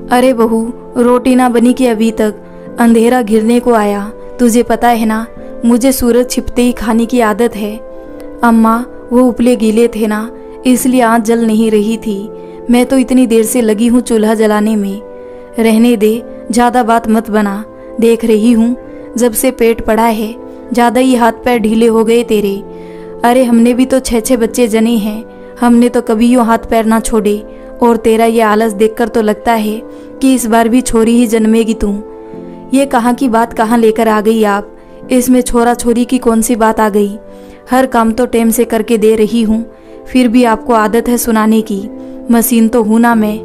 अरे बहू, रोटी ना बनी कि अभी तक अंधेरा घिरने को आया। तुझे पता है ना, मुझे सूरज छिपते ही खाने की आदत है। अम्मा, वो उपले गीले थे ना, इसलिए आँच जल नहीं रही थी। मैं तो इतनी देर से लगी हूँ चूल्हा जलाने में। रहने दे, ज़्यादा बात मत बना। देख रही हूँ जब से पेट पड़ा है ज़्यादा ही हाथ पैर ढीले हो गए तेरे। अरे हमने भी तो 6-6 बच्चे जने हैं, हमने तो कभी यूँ हाथ पैर ना छोड़े। और तेरा ये आलस देखकर तो लगता है कि इस बार भी छोरी ही जन्मेगी तू। ये कहाँ की बात कहाँ लेकर आ गई आप। इसमें छोरा छोरी की कौन सी बात आ गई। हर काम तो टाइम से करके दे रही हूँ, फिर भी आपको आदत है सुनाने की। मशीन तो हूँ ना मैं,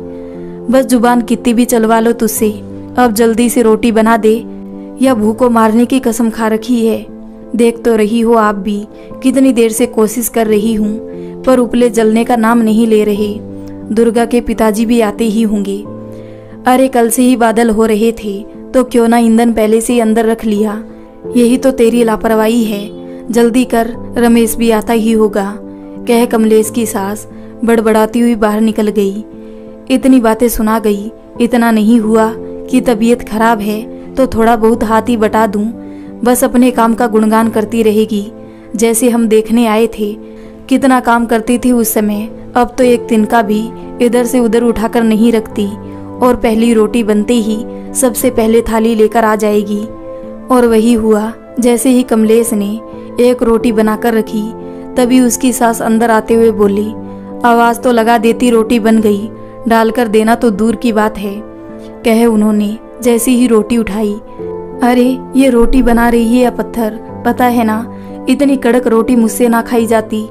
बस जुबान कितनी भी चलवा लो तुझसे। अब जल्दी से रोटी बना दे, या भूख को मारने की कसम खा रखी है। देख तो रही हो आप भी, कितनी देर से कोशिश कर रही हूँ, पर उपले जलने का नाम नहीं ले रहे। दुर्गा के पिताजी भी आते ही होंगे। अरे कल से ही बादल हो रहे थे, तो क्यों ना ईंधन पहले से ही अंदर रख लिया। यही तो तेरी लापरवाही है। जल्दी कर, रमेश भी आता ही होगा, कह कमलेश की सास बड़बड़ाती हुई बाहर निकल गई। इतनी बातें सुना गई, इतना नहीं हुआ कि तबीयत खराब है तो थोड़ा बहुत हाथ ही बटा दूं। बस अपने काम का गुणगान करती रहेगी, जैसे हम देखने आए थे कितना काम करती थी उस समय। अब तो एक दिन का भी इधर से उधर उठाकर नहीं रखती, और पहली रोटी बनते ही सबसे पहले थाली लेकर आ जाएगी। और वही हुआ। जैसे ही कमलेश ने एक रोटी बनाकर रखी, तभी उसकी सास अंदर आते हुए बोली, आवाज तो लगा देती रोटी बन गई, डालकर देना तो दूर की बात है, कहे उन्होंने जैसी ही रोटी उठाई। अरे ये रोटी बना रही है या पत्थर, पता है ना इतनी कड़क रोटी मुझसे ना खाई जाती।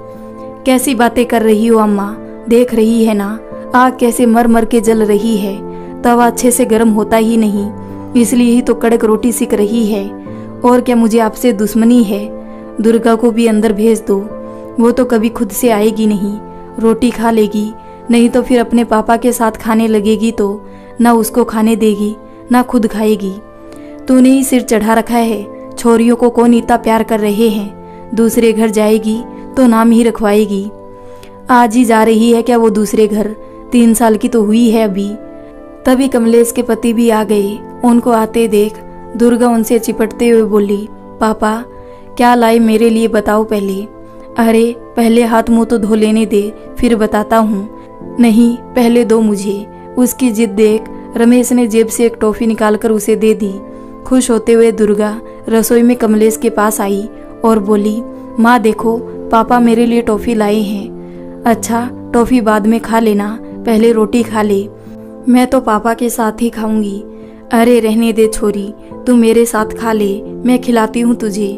कैसी बातें कर रही हो अम्मा, देख रही है ना आग कैसे मर मर के जल रही है। तवा अच्छे से गर्म होता ही नहीं, इसलिए ही तो कड़क रोटी सिक रही है। और क्या मुझे आपसे दुश्मनी है। दुर्गा को भी अंदर भेज दो, वो तो कभी खुद से आएगी नहीं, रोटी खा लेगी, नहीं तो फिर अपने पापा के साथ खाने लगेगी तो ना उसको खाने देगी ना खुद खाएगी। तूने ही सिर चढ़ा रखा है। छोरियों को कौन इतना प्यार कर रहे हैं। दूसरे घर जाएगी तो नाम ही रखवाएगी। आज ही जा रही है क्या वो दूसरे घर, 3 साल की तो हुई है अभी। तभी कमलेश के पति भी आ गए। उनको आते देख दुर्गा उनसे चिपटते हुए बोली, पापा क्या लाए मेरे लिए बताओ पहले। अरे पहले हाथ मुंह तो धो लेने दे, फिर बताता हूँ। नहीं पहले दो मुझे। उसकी जिद देख रमेश ने जेब से एक टॉफी निकालकर उसे दे दी। खुश होते हुए दुर्गा रसोई में कमलेश के पास आई और बोली, माँ देखो पापा मेरे लिए टॉफी लाए हैं। अच्छा टॉफी बाद में खा लेना, पहले रोटी खा ले। मैं तो पापा के साथ ही खाऊंगी। अरे रहने दे छोरी, तू मेरे साथ खा ले, मैं खिलाती हूँ तुझे।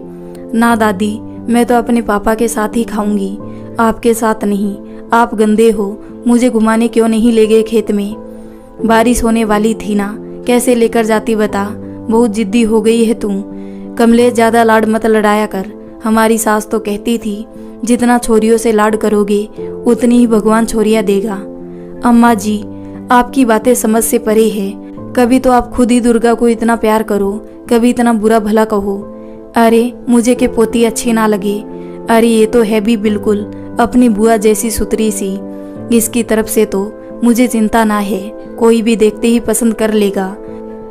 ना दादी, मैं तो अपने पापा के साथ ही खाऊंगी, आपके साथ नहीं। आप गंदे हो, मुझे घुमाने क्यों नहीं ले गए खेत में। बारिश होने वाली थी ना, कैसे लेकर जाती बता। बहुत जिद्दी हो गई है तू। कमलेश ज्यादा लाड मत लड़ाया कर। हमारी सास तो कहती थी जितना छोरियों से लाड करोगे उतनी ही भगवान छोरियां देगा। अम्मा जी आपकी बातें समझ से परे है। कभी तो आप खुद ही दुर्गा को इतना प्यार करो, कभी इतना बुरा भला कहो। अरे मुझे के पोती अच्छी ना लगे। अरे ये तो है भी बिल्कुल अपनी बुआ जैसी सुतरी सी। इसकी तरफ से तो मुझे चिंता ना है, कोई भी देखते ही पसंद कर लेगा।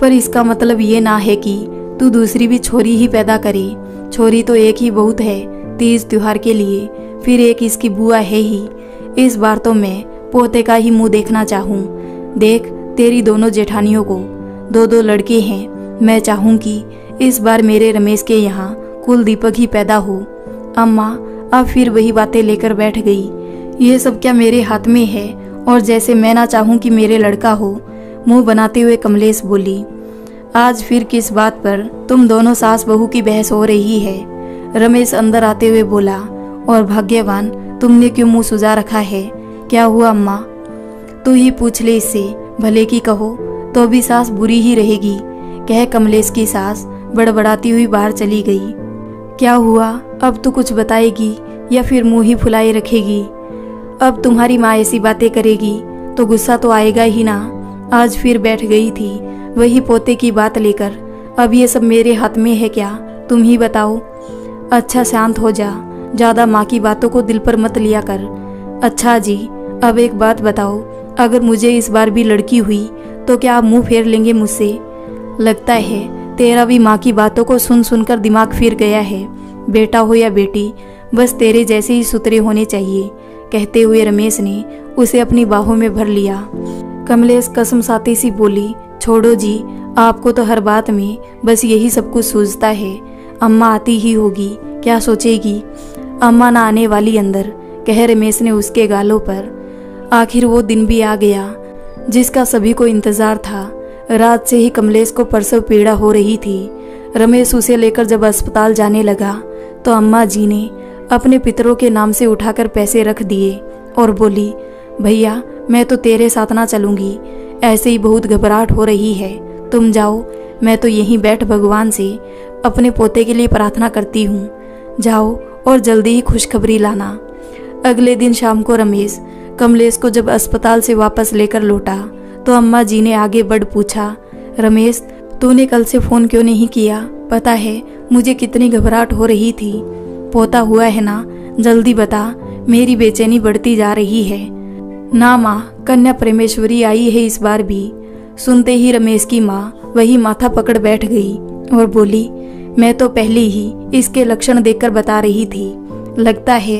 पर इसका मतलब ये ना है कि तू दूसरी भी छोरी ही पैदा करे। छोरी तो एक ही बहुत है तीज त्योहार के लिए, फिर एक इसकी बुआ है ही। इस बार तो मैं पोते का ही मुंह देखना चाहूँ। देख तेरी दोनों जेठानियों को 2-2 लड़के हैं। मैं चाहूँ कि इस बार मेरे रमेश के यहाँ कुल दीपक ही पैदा हो। अम्मा अब फिर वही बातें लेकर बैठ गई। ये सब क्या मेरे हाथ में है, और जैसे मैं ना चाहूँ कि मेरे लड़का हो। मुंह बनाते हुए कमलेश बोली, आज फिर किस बात पर तुम दोनों सास बहू की बहस हो रही है। रमेश अंदर आते हुए बोला, और भाग्यवान तुमने क्यों मुंह सुजा रखा है। क्या हुआ अम्मा, तू ही पूछ ले इससे, भले की कहो तो भी सास बुरी ही रहेगी, कह कमलेश की सास बड़बड़ाती हुई बाहर चली गई। क्या हुआ, अब तू कुछ बताएगी या फिर मुंह ही फुलाए रखेगी। अब तुम्हारी माँ ऐसी बातें करेगी तो गुस्सा तो आएगा ही ना। आज फिर बैठ गई थी वही पोते की बात लेकर। अब ये सब मेरे हाथ में है क्या, तुम ही बताओ। अच्छा शांत हो जा, ज्यादा माँ की बातों को दिल पर मत लिया कर। अच्छा जी अब एक बात बताओ, अगर मुझे इस बार भी लड़की हुई तो क्या आप मुंह फेर लेंगे मुझसे? लगता है तेरा भी माँ की बातों को सुन सुनकर दिमाग फिर गया है। बेटा हो या बेटी, बस तेरे जैसे ही सुतरे होने चाहिए, कहते हुए रमेश ने उसे अपनी बाहों में भर लिया। कमलेश कसम साती सी बोली, छोड़ो जी, आपको तो हर बात में बस यही सब कुछ सूझता है। अम्मा आती ही होगी, क्या सोचेगी? अम्मा ना आने वाली अंदर, कह रमेश ने उसके गालों पर। आखिर वो दिन भी आ गया जिसका सभी को इंतजार था। रात से ही कमलेश को प्रसव पीड़ा हो रही थी। रमेश उसे लेकर जब अस्पताल जाने लगा तो अम्मा जी ने अपने पितरों के नाम से उठाकर पैसे रख दिए और बोली, भैया मैं तो तेरे साथ ना चलूंगी, ऐसे ही बहुत घबराहट हो रही है, तुम जाओ, मैं तो यहीं बैठ भगवान से अपने पोते के लिए प्रार्थना करती हूँ। जाओ और जल्दी ही खुशखबरी लाना। अगले दिन शाम को रमेश कमलेश को जब अस्पताल से वापस लेकर लौटा तो अम्मा जी ने आगे बढ़ पूछा, रमेश तूने कल से फ़ोन क्यों नहीं किया? पता है मुझे कितनी घबराहट हो रही थी। पोता हुआ है ना, जल्दी बता, मेरी बेचैनी बढ़ती जा रही है। ना माँ, कन्या प्रेमेश्वरी आई है इस बार भी। सुनते ही रमेश की माँ वही माथा पकड़ बैठ गई और बोली, मैं तो पहले ही इसके लक्षण देखकर बता रही थी, लगता है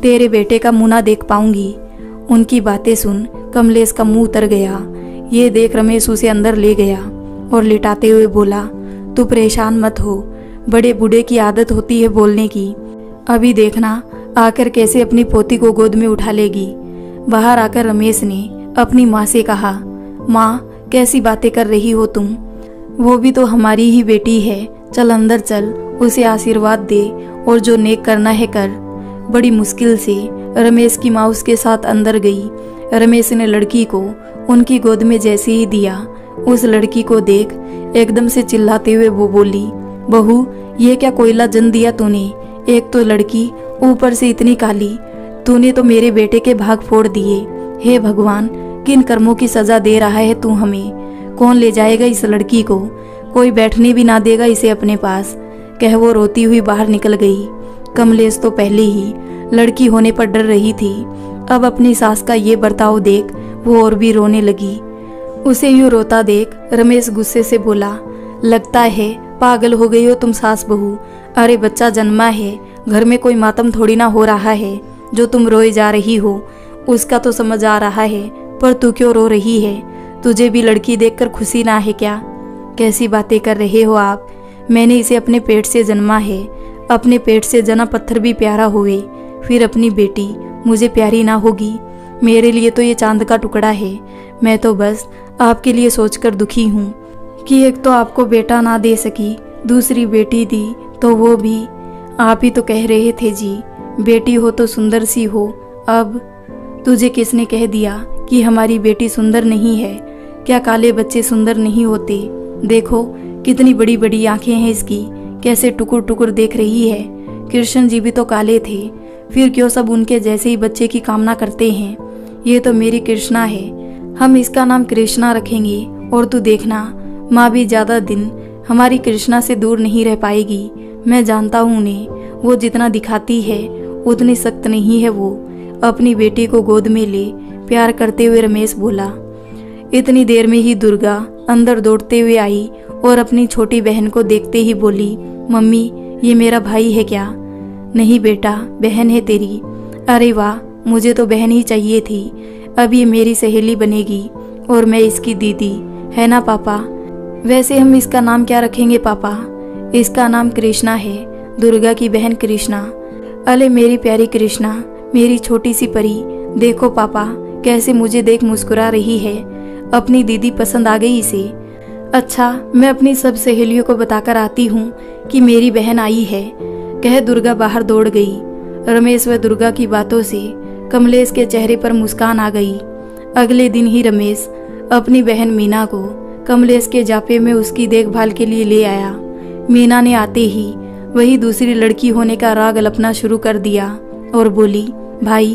तेरे बेटे का मुंह ना देख पाऊंगी। उनकी बातें सुन कमलेश का मुंह उतर गया। ये देख रमेश उसे अंदर ले गया और लिटाते हुए बोला, तू परेशान मत हो, बड़े बूढ़े की आदत होती है बोलने की। अभी देखना आकर कैसे अपनी पोती को गोद में उठा लेगी। बाहर आकर रमेश ने अपनी माँ से कहा, माँ कैसी बातें कर रही हो तुम? वो भी तो हमारी ही बेटी है, चल अंदर चल, उसे आशीर्वाद दे और जो नेक करना है कर। बड़ी मुश्किल से रमेश की माँ उसके साथ अंदर गई। रमेश ने लड़की को उनकी गोद में जैसे ही दिया, उस लड़की को देख एकदम से चिल्लाते हुए वो बोली, बहू ये क्या कोयला जन दिया तूने? एक तो लड़की, ऊपर से इतनी काली, तूने तो मेरे बेटे के भाग फोड़ दिए। हे भगवान, किन कर्मों की सजा दे रहा है तू हमें? कौन ले जाएगा इस लड़की को? कोई बैठने भी ना देगा इसे अपने पास, कह वो रोती हुई बाहर निकल गई। कमलेश तो पहले ही लड़की होने पर डर रही थी, अब अपनी सास का ये बर्ताव देख वो और भी रोने लगी। उसे यूं रोता देख रमेश गुस्से से बोला, लगता है पागल हो गई हो तुम सास बहू। अरे बच्चा जन्मा है, घर में कोई मातम थोड़ी ना हो रहा है जो तुम रोए जा रही हो। उसका तो समझ आ रहा है, पर तू क्यों रो रही है? तुझे भी लड़की देखकर खुशी ना है क्या? कैसी बातें कर रहे हो आप? मैंने इसे अपने पेट से जन्मा है, अपने पेट से जना पत्थर भी प्यारा हुए, फिर अपनी बेटी मुझे प्यारी ना होगी? मेरे लिए तो ये चांद का टुकड़ा है। मैं तो बस आपके लिए सोचकर दुखी हूँ कि एक तो आपको बेटा ना दे सकी, दूसरी बेटी दी तो वो भी आप ही तो कह रहे थे जी, बेटी हो तो सुंदर सी हो। अब तुझे किसने कह दिया कि हमारी बेटी सुंदर नहीं है? क्या काले बच्चे सुंदर नहीं होते? देखो कितनी बड़ी बड़ी आंखें हैं इसकी, कैसे टुकुर टुकुर देख रही है। कृष्ण जी भी तो काले थे, फिर क्यों सब उनके जैसे ही बच्चे की कामना करते हैं? ये तो मेरी कृष्णा है, हम इसका नाम कृष्णा रखेंगे। और तू देखना, माँ भी ज्यादा दिन हमारी कृष्णा से दूर नहीं रह पाएगी। मैं जानता हूँ उन्हें, वो जितना दिखाती है उतनी सख्त नहीं है वो। अपनी बेटी को गोद में ले, प्यार करते हुए रमेश बोला। इतनी देर में ही दुर्गा अंदर दौड़ते हुए आई और अपनी छोटी बहन को देखते ही बोली, मम्मी ये मेरा भाई है क्या? नहीं बेटा, बहन है तेरी। अरे वाह, मुझे तो बहन ही चाहिए थी। अब ये मेरी सहेली बनेगी और मैं इसकी दीदी, है ना पापा? वैसे हम इसका नाम क्या रखेंगे पापा? इसका नाम कृष्णा है, दुर्गा की बहन कृष्णा। अले मेरी प्यारी कृष्णा, मेरी छोटी सी परी, देखो पापा कैसे मुझे देख मुस्कुरा रही है। अपनी दीदी पसंद आ गई इसे। अच्छा, मैं अपनी सब सहेलियों को बताकर आती हूँ कि मेरी बहन आई है, कह दुर्गा बाहर दौड़ गई। रमेश व दुर्गा की बातों से कमलेश के चेहरे पर मुस्कान आ गई। अगले दिन ही रमेश अपनी बहन मीना को कमलेश के जापे में उसकी देखभाल के लिए ले आया। मीना ने आते ही वही दूसरी लड़की होने का राग अलपना शुरू कर दिया और बोली, भाई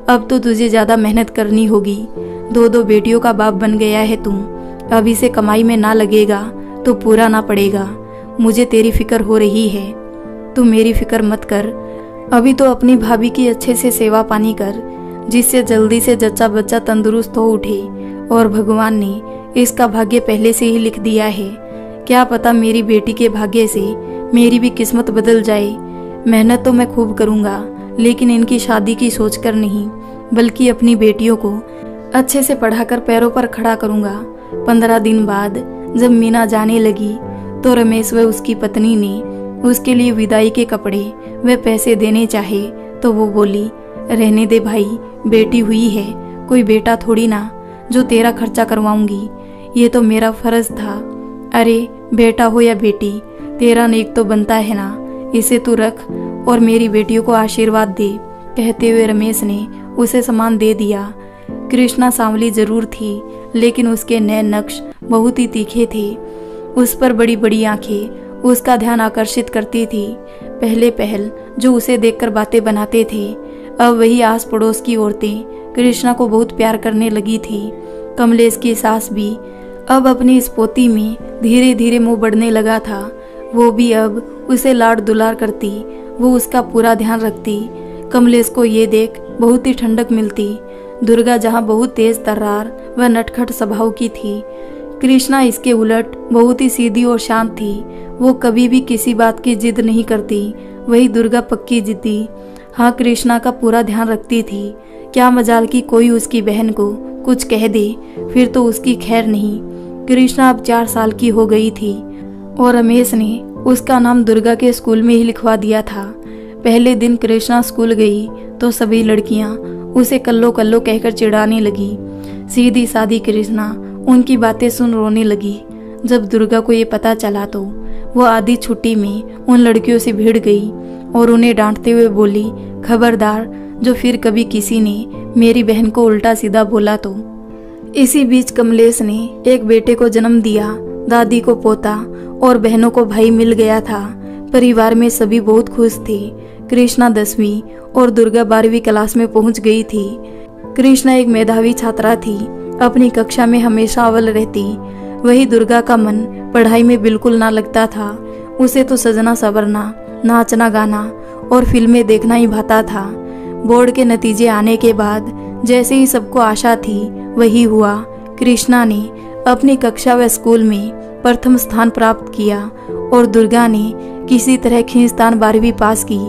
अब तो तुझे ज्यादा मेहनत करनी होगी, दो दो बेटियों का बाप बन गया है तू। अभी से कमाई में ना लगेगा तो पूरा ना पड़ेगा। मुझे तेरी फिक्र हो रही है, तू मेरी फिक्र मत कर। अभी तो अपनी भाभी की अच्छे से सेवा पानी कर, जिससे जल्दी से जच्चा बच्चा तंदुरुस्त हो उठे और भगवान ने इसका भाग्य पहले से ही लिख दिया है। क्या पता मेरी बेटी के भाग्य से मेरी भी किस्मत बदल जाए। मेहनत तो मैं खूब करूँगा, लेकिन इनकी शादी की सोचकर नहीं, बल्कि अपनी बेटियों को अच्छे से पढ़ाकर पैरों पर खड़ा करूँगा। 15 दिन बाद जब मीना जाने लगी तो रमेश व उसकी पत्नी ने उसके लिए विदाई के कपड़े व पैसे देने चाहे तो वो बोली, रहने दे भाई, बेटी हुई है, कोई बेटा थोड़ी ना जो तेरा खर्चा करवाऊंगी, ये तो मेरा फर्ज था। अरे बेटा हो या बेटी, तेरा नेक तो बनता है ना, इसे तू रख और मेरी बेटियों को आशीर्वाद दे। कहते हुए रमेश ने उसे सामान दे दिया। कृष्णा सांवली जरूर थी, लेकिन उसके नए नक्श बहुत ही तीखे थे। उस पर बड़ी बड़ी आंखें उसका ध्यान आकर्षित करती थी। पहले पहल जो उसे देखकर बातें बनाते थे, अब वही आस पड़ोस की औरतें कृष्णा को बहुत प्यार करने लगी थी। कमलेश की सास भी अब अपनी इस पोती में धीरे धीरे मुंह बढ़ने लगा था। वो भी अब उसे लाड दुलार करती, वो उसका पूरा ध्यान रखती। कमलेश को ये देख बहुत ही ठंडक मिलती। दुर्गा जहाँ बहुत तेज तर्रार व नटखट स्वभाव की थी, कृष्णा इसके उलट बहुत ही सीधी और शांत थी। वो कभी भी किसी बात की जिद नहीं करती, वही दुर्गा पक्की जिद्दी। हाँ, कृष्णा का पूरा ध्यान रखती थी। क्या मजाल की कोई उसकी बहन को कुछ कह दे, फिर तो उसकी खैर नहीं। कृष्णा अब 4 साल की हो गई थी और रमेश ने उसका नाम दुर्गा के स्कूल में ही लिखवा दिया था। पहले दिन कृष्णा स्कूल गई तो सभी लड़कियां उसे कल्लो कल्लो कहकर चिढ़ाने लगी। सीधी सादी कृष्णा उनकी बातें सुन रोने लगी। जब दुर्गा को ये पता चला तो वो आधी छुट्टी में उन लड़कियों से भिड़ गई और उन्हें डांटते हुए बोली, खबरदार जो फिर कभी किसी ने मेरी बहन को उल्टा सीधा बोला तो। इसी बीच कमलेश ने एक बेटे को जन्म दिया। दादी को पोता और बहनों को भाई मिल गया था। परिवार में सभी बहुत खुश थे। कृष्णा 10वीं और दुर्गा 12वीं क्लास में पहुंच गई थी। कृष्णा एक मेधावी छात्रा थी, अपनी कक्षा में हमेशा अव्वल रहती। वही दुर्गा का मन पढ़ाई में बिल्कुल ना लगता था। उसे तो सजना संवरना, नाचना गाना और फिल्में देखना ही भाता था। बोर्ड के नतीजे आने के बाद जैसे ही सबको आशा थी वही हुआ। कृष्णा ने अपनी कक्षा व स्कूल में प्रथम स्थान प्राप्त किया और दुर्गा ने किसी तरह खींचतान 12वीं पास की।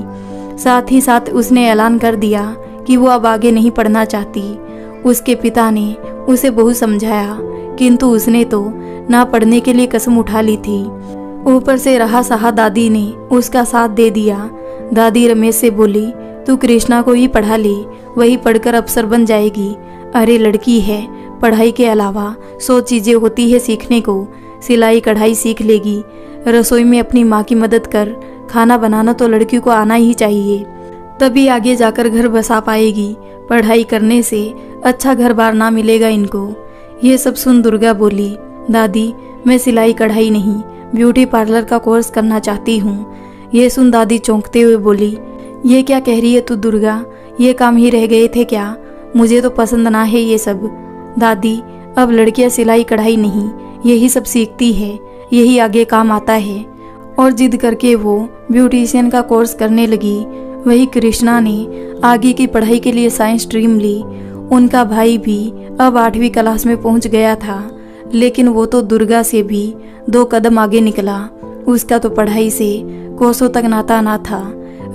साथ ही साथ उसने ऐलान कर दिया कि वो अब आगे नहीं पढ़ना चाहती। उसके पिता ने उसे बहुत समझाया, किंतु उसने तो ना पढ़ने के लिए कसम उठा ली थी। ऊपर से रहा सहा दादी ने उसका साथ दे दिया। दादी रमेश से बोली, तू कृष्णा को ही पढ़ा ले, वही पढ़कर अफसर बन जाएगी। अरे लड़की है, पढ़ाई के अलावा 100 चीजें होती है सीखने को। सिलाई कढ़ाई सीख लेगी, रसोई में अपनी माँ की मदद कर, खाना बनाना तो लड़की को आना ही चाहिए, तभी आगे जाकर घर बसा पाएगी। पढ़ाई करने से अच्छा घर बार ना मिलेगा इनको। ये सब सुन दुर्गा बोली, दादी मैं सिलाई कढ़ाई नहीं, ब्यूटी पार्लर का कोर्स करना चाहती हूँ। ये सुन दादी चौंकते हुए बोली, ये क्या कह रही है तू दुर्गा, ये काम ही रह गए थे क्या? मुझे तो पसंद ना है ये सब। दादी अब लड़कियां सिलाई कढ़ाई नहीं, यही सब सीखती है, यही आगे काम आता है। और जिद करके वो ब्यूटिशियन का कोर्स करने लगी। वही कृष्णा ने आगे की पढ़ाई के लिए साइंस स्ट्रीम ली। उनका भाई भी अब 8वीं क्लास में पहुंच गया था, लेकिन वो तो दुर्गा से भी 2 कदम आगे निकला। उसका तो पढ़ाई से कोसों तक नाता ना था।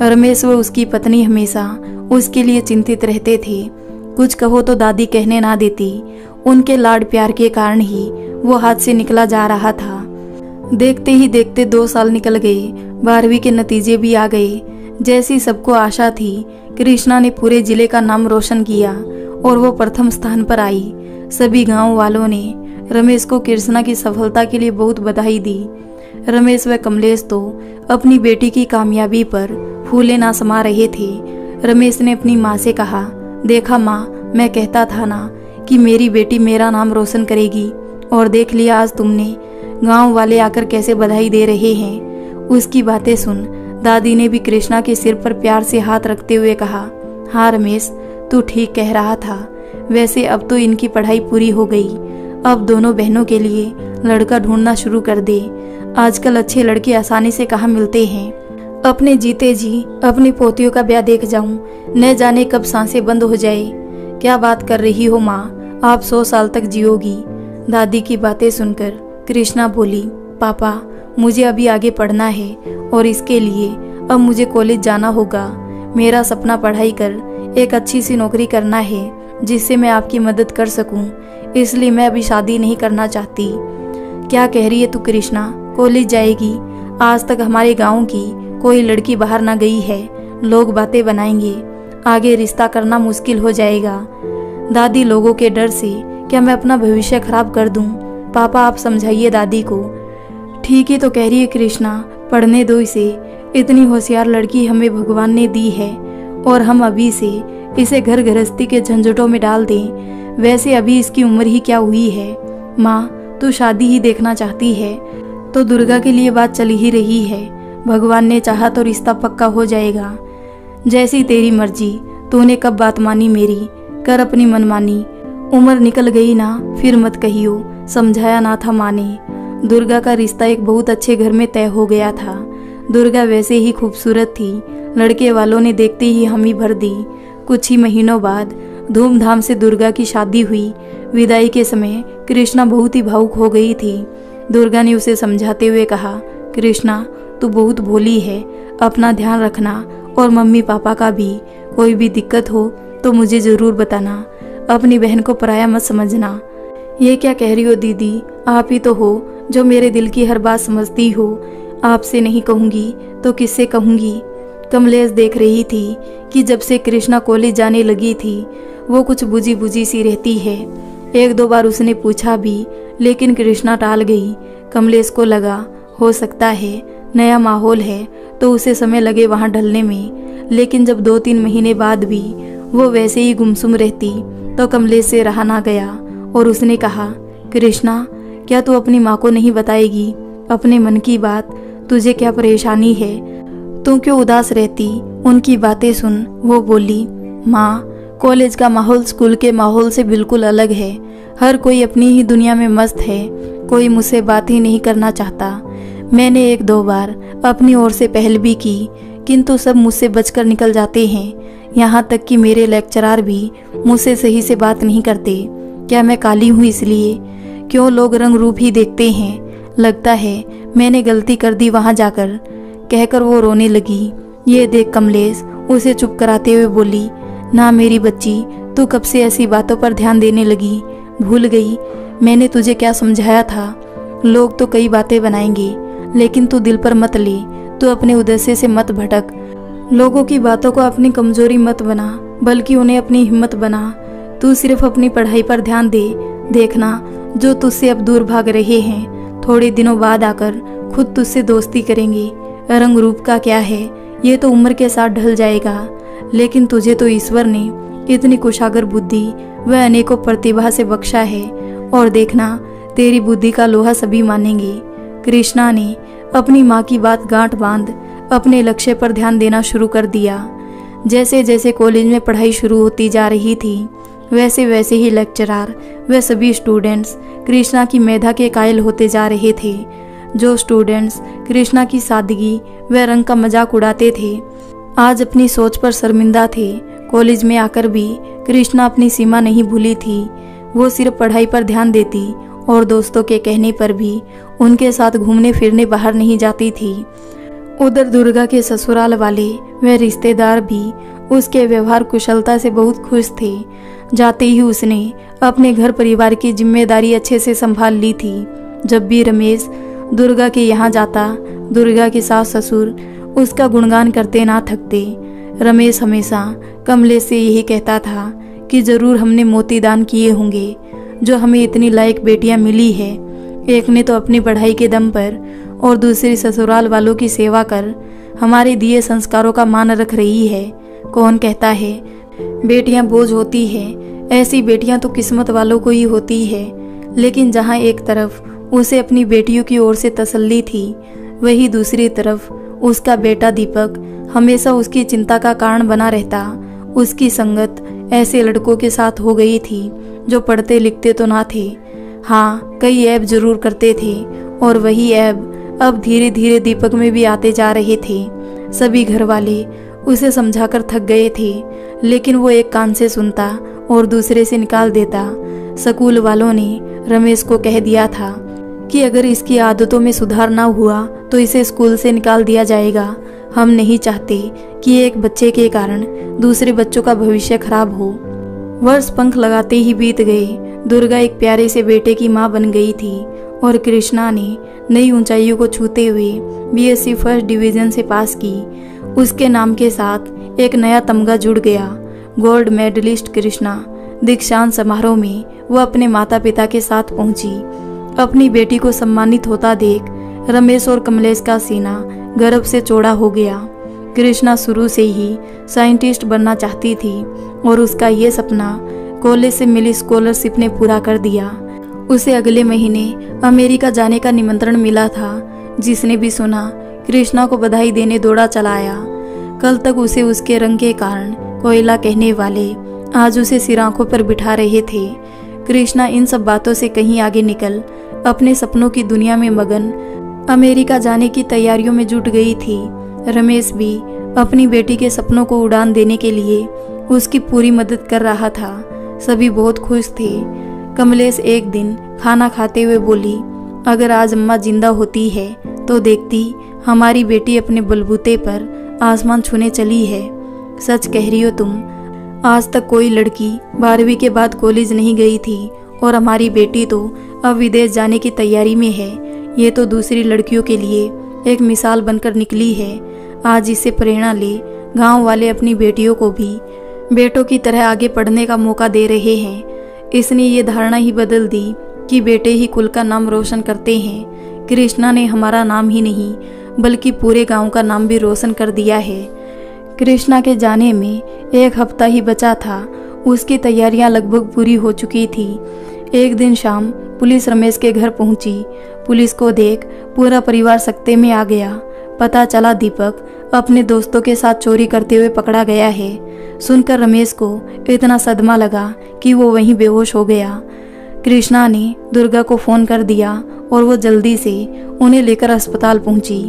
रमेश व उसकी पत्नी हमेशा उसके लिए चिंतित रहते थे। कुछ कहो तो दादी कहने ना देती। उनके लाड प्यार के कारण ही वो हाथ से निकला जा रहा था। देखते ही देखते 2 साल निकल गए। 12वीं के नतीजे भी आ गए। जैसी सबको आशा थी, कृष्णा ने पूरे जिले का नाम रोशन किया और वो प्रथम स्थान पर आई। सभी गांव वालों ने रमेश को कृष्णा की सफलता के लिए बहुत बधाई दी। रमेश व कमलेश तो अपनी बेटी की कामयाबी पर फूले ना समा रहे थे। रमेश ने अपनी माँ से कहा, देखा माँ, मैं कहता था ना कि मेरी बेटी मेरा नाम रोशन करेगी, और देख लिया आज तुमने। गांव वाले आकर कैसे बधाई दे रहे हैं। उसकी बातें सुन दादी ने भी कृष्णा के सिर पर प्यार से हाथ रखते हुए कहा, हाँ रमेश, तू ठीक कह रहा था। वैसे अब तो इनकी पढ़ाई पूरी हो गई। अब दोनों बहनों के लिए लड़का ढूंढना शुरू कर दे। आजकल अच्छे लड़के आसानी से कहाँ मिलते हैं। अपने जीते जी अपनी पोतियों का ब्याह देख जाऊं, न जाने कब सांसें बंद हो जाए। क्या बात कर रही हो माँ, आप 100 साल तक जियोगी। दादी की बातें सुनकर कृष्णा बोली, पापा मुझे अभी आगे पढ़ना है और इसके लिए अब मुझे कॉलेज जाना होगा। मेरा सपना पढ़ाई कर एक अच्छी सी नौकरी करना है जिससे मैं आपकी मदद कर सकूं, इसलिए मैं अभी शादी नहीं करना चाहती। क्या कह रही है तू कृष्णा, कॉलेज जाएगी? आज तक हमारे गांव की कोई लड़की बाहर ना गई है, लोग बातें बनाएंगे, आगे रिश्ता करना मुश्किल हो जाएगा। दादी लोगों के डर से क्या मैं अपना भविष्य खराब कर दूं? पापा आप समझाइए दादी को। ठीक ही तो कह रही है कृष्णा, पढ़ने दो इसे, इतनी होशियार लड़की हमें भगवान ने दी है और हम अभी से इसे घर गृहस्थी के झंझटों में डाल दें। वैसे अभी इसकी उम्र ही क्या हुई है। माँ तू शादी ही देखना चाहती है तो दुर्गा के लिए बात चली ही रही है, भगवान ने चाहा तो रिश्ता पक्का हो जाएगा। जैसी तेरी मर्जी, तूने कब बात मानी मेरी, कर अपनी मनमानी। उम्र निकल गई ना फिर मत कहियो, समझाया ना था माँ ने। दुर्गा का रिश्ता एक बहुत अच्छे घर में तय हो गया था। दुर्गा वैसे ही खूबसूरत थी, लड़के वालों ने देखते ही हामी भर दी। कुछ ही महीनों बाद धूमधाम से दुर्गा की शादी हुई। विदाई के समय कृष्णा बहुत ही भावुक हो गई थी। दुर्गा ने उसे समझाते हुए कहा, कृष्णा तू बहुत भोली है, अपना ध्यान रखना और मम्मी पापा का भी। कोई भी दिक्कत हो तो मुझे ज़रूर बताना, अपनी बहन को पराया मत समझना। ये क्या कह रही हो दीदी, आप ही तो हो जो मेरे दिल की हर बात समझती हो। आपसे नहीं कहूँगी तो किससे कहूँगी। कमलेश देख रही थी कि जब से कृष्णा कॉलेज जाने लगी थी वो कुछ बुझी बुझी सी रहती है। एक दो बार उसने पूछा भी लेकिन कृष्णा टाल गई। कमलेश को लगा हो सकता है नया माहौल है तो उसे समय लगे वहाँ ढलने में, लेकिन जब 2-3 महीने बाद भी वो वैसे ही गुमसुम रहती तो कमलेश से रहा ना गया और उसने कहा, कृष्णा क्या तू अपनी माँ को नहीं बताएगी अपने मन की बात? तुझे क्या परेशानी है, तू क्यों उदास रहती? उनकी बातें सुन वो बोली, माँ कॉलेज का माहौल स्कूल के माहौल से बिल्कुल अलग है। हर कोई अपनी ही दुनिया में मस्त है, कोई मुझसे बात ही नहीं करना चाहता। मैंने 1-2 बार अपनी ओर से पहल भी की किंतु सब मुझसे बचकर निकल जाते हैं। यहाँ तक कि मेरे लेक्चरार भी मुझसे सही से बात नहीं करते। क्या मैं काली हूँ इसलिए? क्यों लोग रंग रूप ही देखते हैं? लगता है मैंने गलती कर दी वहाँ जाकर, कहकर वो रोने लगी। ये देख कमलेश उसे चुप कराते हुए बोली, ना मेरी बच्ची, तू कब से ऐसी बातों पर ध्यान देने लगी? भूल गई मैंने तुझे क्या समझाया था? लोग तो कई बातें बनाएंगे लेकिन तू दिल पर मत ले, तू अपने उद्देश्य से मत भटक। लोगों की बातों को अपनी कमजोरी मत बना बल्कि उन्हें अपनी हिम्मत बना। तू सिर्फ अपनी पढ़ाई पर ध्यान दे। देखना जो तुझसे अब दूर भाग रहे हैं थोड़े दिनों बाद आकर खुद तुझसे दोस्ती करेंगे। रंग रूप का क्या है, ये तो उम्र के साथ ढल जाएगा, लेकिन तुझे तो ईश्वर ने इतनी कुशागर बुद्धि व अनेकों प्रतिभा से बख्शा है और देखना तेरी बुद्धि का लोहा सभी मानेंगे। कृष्णा ने अपनी माँ की बात गांठ बांध अपने लक्ष्य पर ध्यान देना शुरू कर दिया। जैसे जैसे कॉलेज में पढ़ाई शुरू होती जा रही थी वैसे वैसे ही लेक्चरार व सभी स्टूडेंट्स कृष्णा की मेधा के कायल होते जा रहे थे। जो स्टूडेंट्स कृष्णा की सादगी व रंग का मजाक उड़ाते थे आज अपनी सोच पर शर्मिंदा थे। कॉलेज में आकर भी कृष्णा अपनी सीमा नहीं भूली थी। वो सिर्फ पढ़ाई पर ध्यान देती और दोस्तों के कहने पर भी उनके साथ घूमने फिरने बाहर नहीं जाती थी। उधर दुर्गा के ससुराल वाले व रिश्तेदार भी उसके व्यवहार कुशलता से बहुत खुश थे। जाते ही उसने अपने घर परिवार की जिम्मेदारी अच्छे से संभाल ली थी। जब भी रमेश दुर्गा के यहाँ जाता दुर्गा के सास ससुर उसका गुणगान करते ना थकते। रमेश हमेशा कमलेश से यही कहता था कि जरूर हमने मोती दान किए होंगे जो हमें इतनी लायक बेटियां मिली है। एक ने तो अपनी पढ़ाई के दम पर और दूसरी ससुराल वालों की सेवा कर हमारे दिए संस्कारों का मान रख रही है। कौन कहता है बेटियां बोझ होती है? ऐसी बेटियां तो किस्मत वालों को ही होती है। लेकिन जहां एक तरफ उसे अपनी बेटियों की ओर से तसल्ली थी वही दूसरी तरफ उसका बेटा दीपक हमेशा उसकी चिंता का कारण बना रहता। उसकी संगत ऐसे लड़कों के साथ हो गई थी जो पढ़ते लिखते तो ना थे, हाँ कई ऐब जरूर करते थे और वही ऐब अब धीरे धीरे दीपक में भी आते जा रहे थे। सभी घर वाले उसे समझाकर थक गए थे लेकिन वो एक कान से सुनता और दूसरे से निकाल देता। स्कूल वालों ने रमेश को कह दिया था कि अगर इसकी आदतों में सुधार ना हुआ तो इसे स्कूल से निकाल दिया जाएगा। हम नहीं चाहते कि एक बच्चे के कारण दूसरे बच्चों का भविष्य खराब हो। वर्ष पंख लगाते ही बीत गए। दुर्गा एक प्यारे से बेटे की मां बन गई थी और कृष्णा ने नई ऊंचाइयों को छूते हुए बीएससी फर्स्ट डिवीजन से पास की। उसके नाम के साथ एक नया तमगा जुड़ गया, गोल्ड मेडलिस्ट कृष्णा। दीक्षांत समारोह में वह अपने माता पिता के साथ पहुंची। अपनी बेटी को सम्मानित होता देख रमेश और कमलेश का सीना गर्व से चौड़ा हो गया। कृष्णा शुरू से ही साइंटिस्ट बनना चाहती थी और उसका ये सपना कॉलेज से मिली स्कॉलरशिप ने पूरा कर दिया। उसे अगले महीने अमेरिका जाने का निमंत्रण मिला था। जिसने भी सुना कृष्णा को बधाई देने दौड़ा चला आया। कल तक उसे उसके रंग के कारण कोयला कहने वाले आज उसे सिर आंखों पर बिठा रहे थे। कृष्णा इन सब बातों से कहीं आगे निकल अपने सपनों की दुनिया में मगन अमेरिका जाने की तैयारियों में जुट गई थी। रमेश भी अपनी बेटी के सपनों को उड़ान देने के लिए उसकी पूरी मदद कर रहा था। सभी बहुत खुश थे। कमलेश एक दिन खाना खाते हुए बोली, अगर आज अम्मा जिंदा होती है तो देखती हमारी बेटी अपने बलबूते पर आसमान छूने चली है। सच कह रही हो तुम। आज तक कोई लड़की 12वीं के बाद कॉलेज नहीं गई थी और हमारी बेटी तो अब विदेश जाने की तैयारी में है। ये तो दूसरी लड़कियों के लिए एक मिसाल बनकर निकली है। आज इससे प्रेरणा ले गांव वाले अपनी बेटियों को भी बेटों की तरह आगे पढ़ने का मौका दे रहे हैं। इसने ये धारणा ही बदल दी कि बेटे ही कुल का नाम रोशन करते हैं। कृष्णा ने हमारा नाम ही नहीं बल्कि पूरे गांव का नाम भी रोशन कर दिया है। कृष्णा के जाने में 1 हफ्ता ही बचा था। उसकी तैयारियां लगभग पूरी हो चुकी थी। एक दिन शाम पुलिस रमेश के घर पहुंची। पुलिस को देख पूरा परिवार सकते में आ गया। पता चला दीपक अपने दोस्तों के साथ चोरी करते हुए पकड़ा गया है। सुनकर रमेश को इतना सदमा लगा कि वो वहीं बेहोश हो गया। कृष्णा ने दुर्गा को फोन कर दिया और वो जल्दी से उन्हें लेकर अस्पताल पहुंची।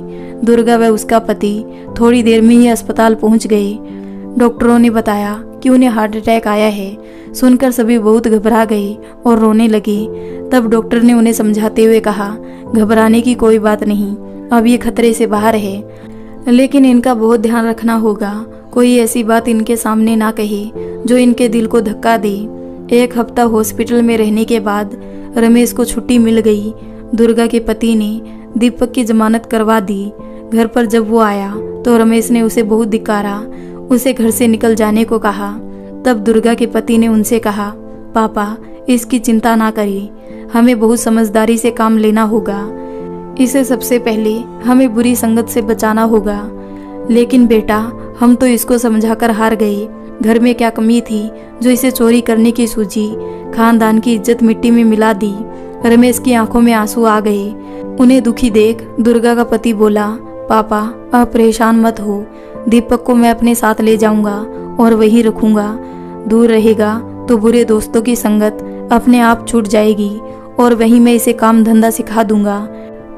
दुर्गा व उसका पति थोड़ी देर में ही अस्पताल पहुंच गए। डॉक्टरों ने बताया कि उन्हें हार्ट अटैक आया है। सुनकर सभी बहुत घबरा गए और रोने लगे। तब डॉक्टर ने उन्हें समझाते हुए कहा, घबराने की कोई बात नहीं, अब ये खतरे से बाहर है, लेकिन इनका बहुत ध्यान रखना होगा। कोई ऐसी बात इनके सामने ना कहे जो इनके दिल को धक्का दे। 1 हफ्ता हॉस्पिटल में रहने के बाद रमेश को छुट्टी मिल गई। दुर्गा के पति ने दीपक की जमानत करवा दी। घर पर जब वो आया तो रमेश ने उसे बहुत धिक्कारा, उसे घर से निकल जाने को कहा। तब दुर्गा के पति ने उनसे कहा, पापा इसकी चिंता ना करिए, हमें बहुत समझदारी से काम लेना होगा। इसे सबसे पहले हमें बुरी संगत से बचाना होगा। लेकिन बेटा, हम तो इसको समझाकर हार गए। घर में क्या कमी थी जो इसे चोरी करने की सूझी? खानदान की इज्जत मिट्टी में मिला दी। रमेश की आंखों में आंसू आ गए। उन्हें दुखी देख दुर्गा का पति बोला, पापा आप परेशान मत हो, दीपक को मैं अपने साथ ले जाऊंगा और वहीं रखूंगा। दूर रहेगा तो बुरे दोस्तों की संगत अपने आप छूट जाएगी और वहीं मैं इसे काम धंधा सिखा दूंगा।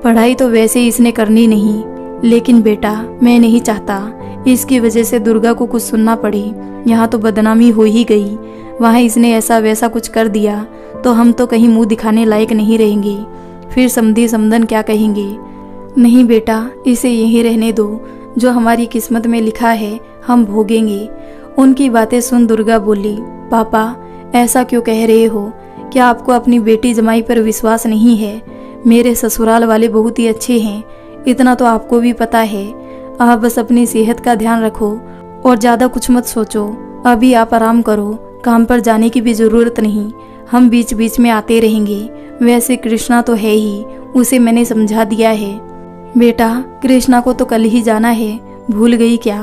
पढ़ाई तो वैसे ही इसने करनी नहीं, लेकिन बेटा मैं नहीं चाहता इसकी वजह से दुर्गा को कुछ सुनना पड़े। यहाँ तो बदनामी हो ही गई, वहाँ इसने ऐसा वैसा कुछ कर दिया तो हम तो कहीं मुंह दिखाने लायक नहीं रहेंगे। फिर समधी समधन क्या कहेंगे? नहीं बेटा, इसे यहीं रहने दो, जो हमारी किस्मत में लिखा है हम भोगेंगे। उनकी बातें सुन दुर्गा बोली, पापा ऐसा क्यों कह रहे हो? क्या आपको अपनी बेटी जमाई पर विश्वास नहीं है? मेरे ससुराल वाले बहुत ही अच्छे हैं, इतना तो आपको भी पता है। आप बस अपनी सेहत का ध्यान रखो और ज़्यादा कुछ मत सोचो। अभी आप आराम करो, काम पर जाने की भी ज़रूरत नहीं, हम बीच बीच में आते रहेंगे। वैसे कृष्णा तो है ही, उसे मैंने समझा दिया है। बेटा कृष्णा को तो कल ही जाना है, भूल गई क्या?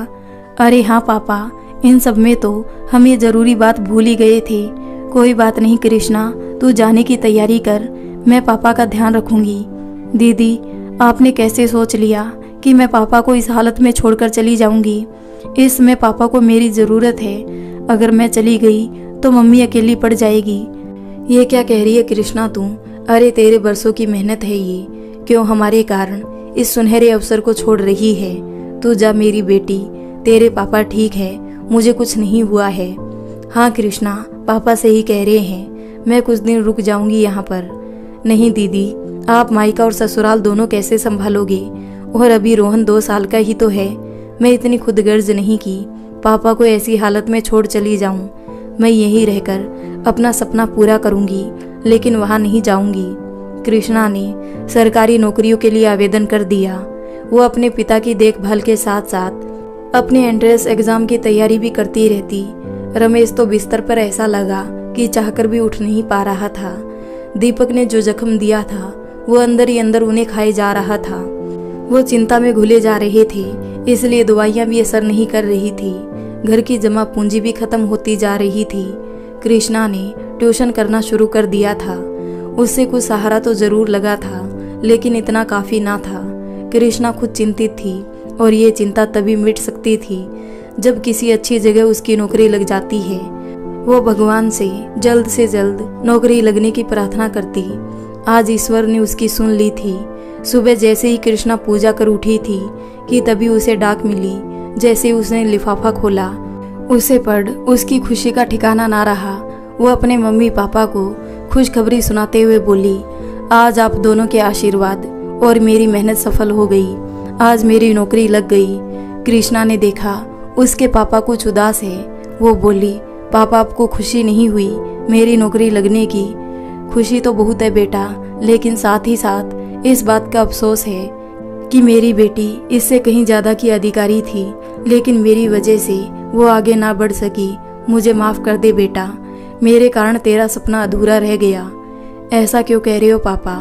अरे हाँ पापा, इन सब में तो हम ये ज़रूरी बात भूल ही गए थे। कोई बात नहीं कृष्णा, तू जाने की तैयारी कर, मैं पापा का ध्यान रखूंगी। दीदी आपने कैसे सोच लिया कि मैं पापा को इस हालत में छोड़कर चली जाऊंगी? इसमें पापा को मेरी ज़रूरत है। अगर मैं चली गई तो मम्मी अकेली पड़ जाएगी। ये क्या कह रही है कृष्णा तू? अरे तेरे बरसों की मेहनत है ये, क्यों हमारे कारण इस सुनहरे अवसर को छोड़ रही है? तू जा मेरी बेटी, तेरे पापा ठीक है, मुझे कुछ नहीं हुआ है। हाँ कृष्णा, पापा सही कह रहे हैं, मैं कुछ दिन रुक जाऊंगी यहाँ पर। नहीं दीदी, आप मायका और ससुराल दोनों कैसे संभालोगे? और अभी रोहन 2 साल का ही तो है। मैं इतनी खुदगर्ज नहीं कि पापा को ऐसी हालत में छोड़ चली जाऊं। मैं यहीं रहकर अपना सपना पूरा करूंगी, लेकिन वहां नहीं जाऊंगी। कृष्णा ने सरकारी नौकरियों के लिए आवेदन कर दिया। वो अपने पिता की देखभाल के साथ साथ अपने एंट्रेंस एग्जाम की तैयारी भी करती रहती। रमेश तो बिस्तर पर ऐसा लगा कि चाहकर भी उठ नहीं पा रहा था। दीपक ने जो जख्म दिया था वो अंदर ही अंदर उन्हें खाए जा रहा था। वो चिंता में घुले जा रहे थे, इसलिए दवाइयां भी असर नहीं कर रही थी। घर की जमा पूंजी भी खत्म होती जा रही थी। कृष्णा ने ट्यूशन करना शुरू कर दिया था। उससे कुछ सहारा तो जरूर लगा था, लेकिन इतना काफी ना था। कृष्णा खुद चिंतित थी और ये चिंता तभी मिट सकती थी जब किसी अच्छी जगह उसकी नौकरी लग जाती है। वो भगवान से जल्द नौकरी लगने की प्रार्थना करती। आज ईश्वर ने उसकी सुन ली थी। सुबह जैसे ही कृष्णा पूजा कर उठी थी कि तभी उसे डाक मिली। जैसे उसने लिफाफा खोला, उसे पढ़ उसकी खुशी का ठिकाना ना रहा। वो अपने मम्मी पापा को खुशखबरी सुनाते हुए बोली, आज आप दोनों के आशीर्वाद और मेरी मेहनत सफल हो गई। आज मेरी नौकरी लग गई। कृष्णा ने देखा उसके पापा कुछ उदास है। वो बोली, पापा आपको खुशी नहीं हुई मेरी नौकरी लगने की? खुशी तो बहुत है बेटा, लेकिन साथ ही साथ इस बात का अफसोस है कि मेरी बेटी इससे कहीं ज्यादा की अधिकारी थी, लेकिन मेरी वजह से वो आगे ना बढ़ सकी। मुझे माफ कर दे बेटा, मेरे कारण तेरा सपना अधूरा रह गया। ऐसा क्यों कह रहे हो पापा?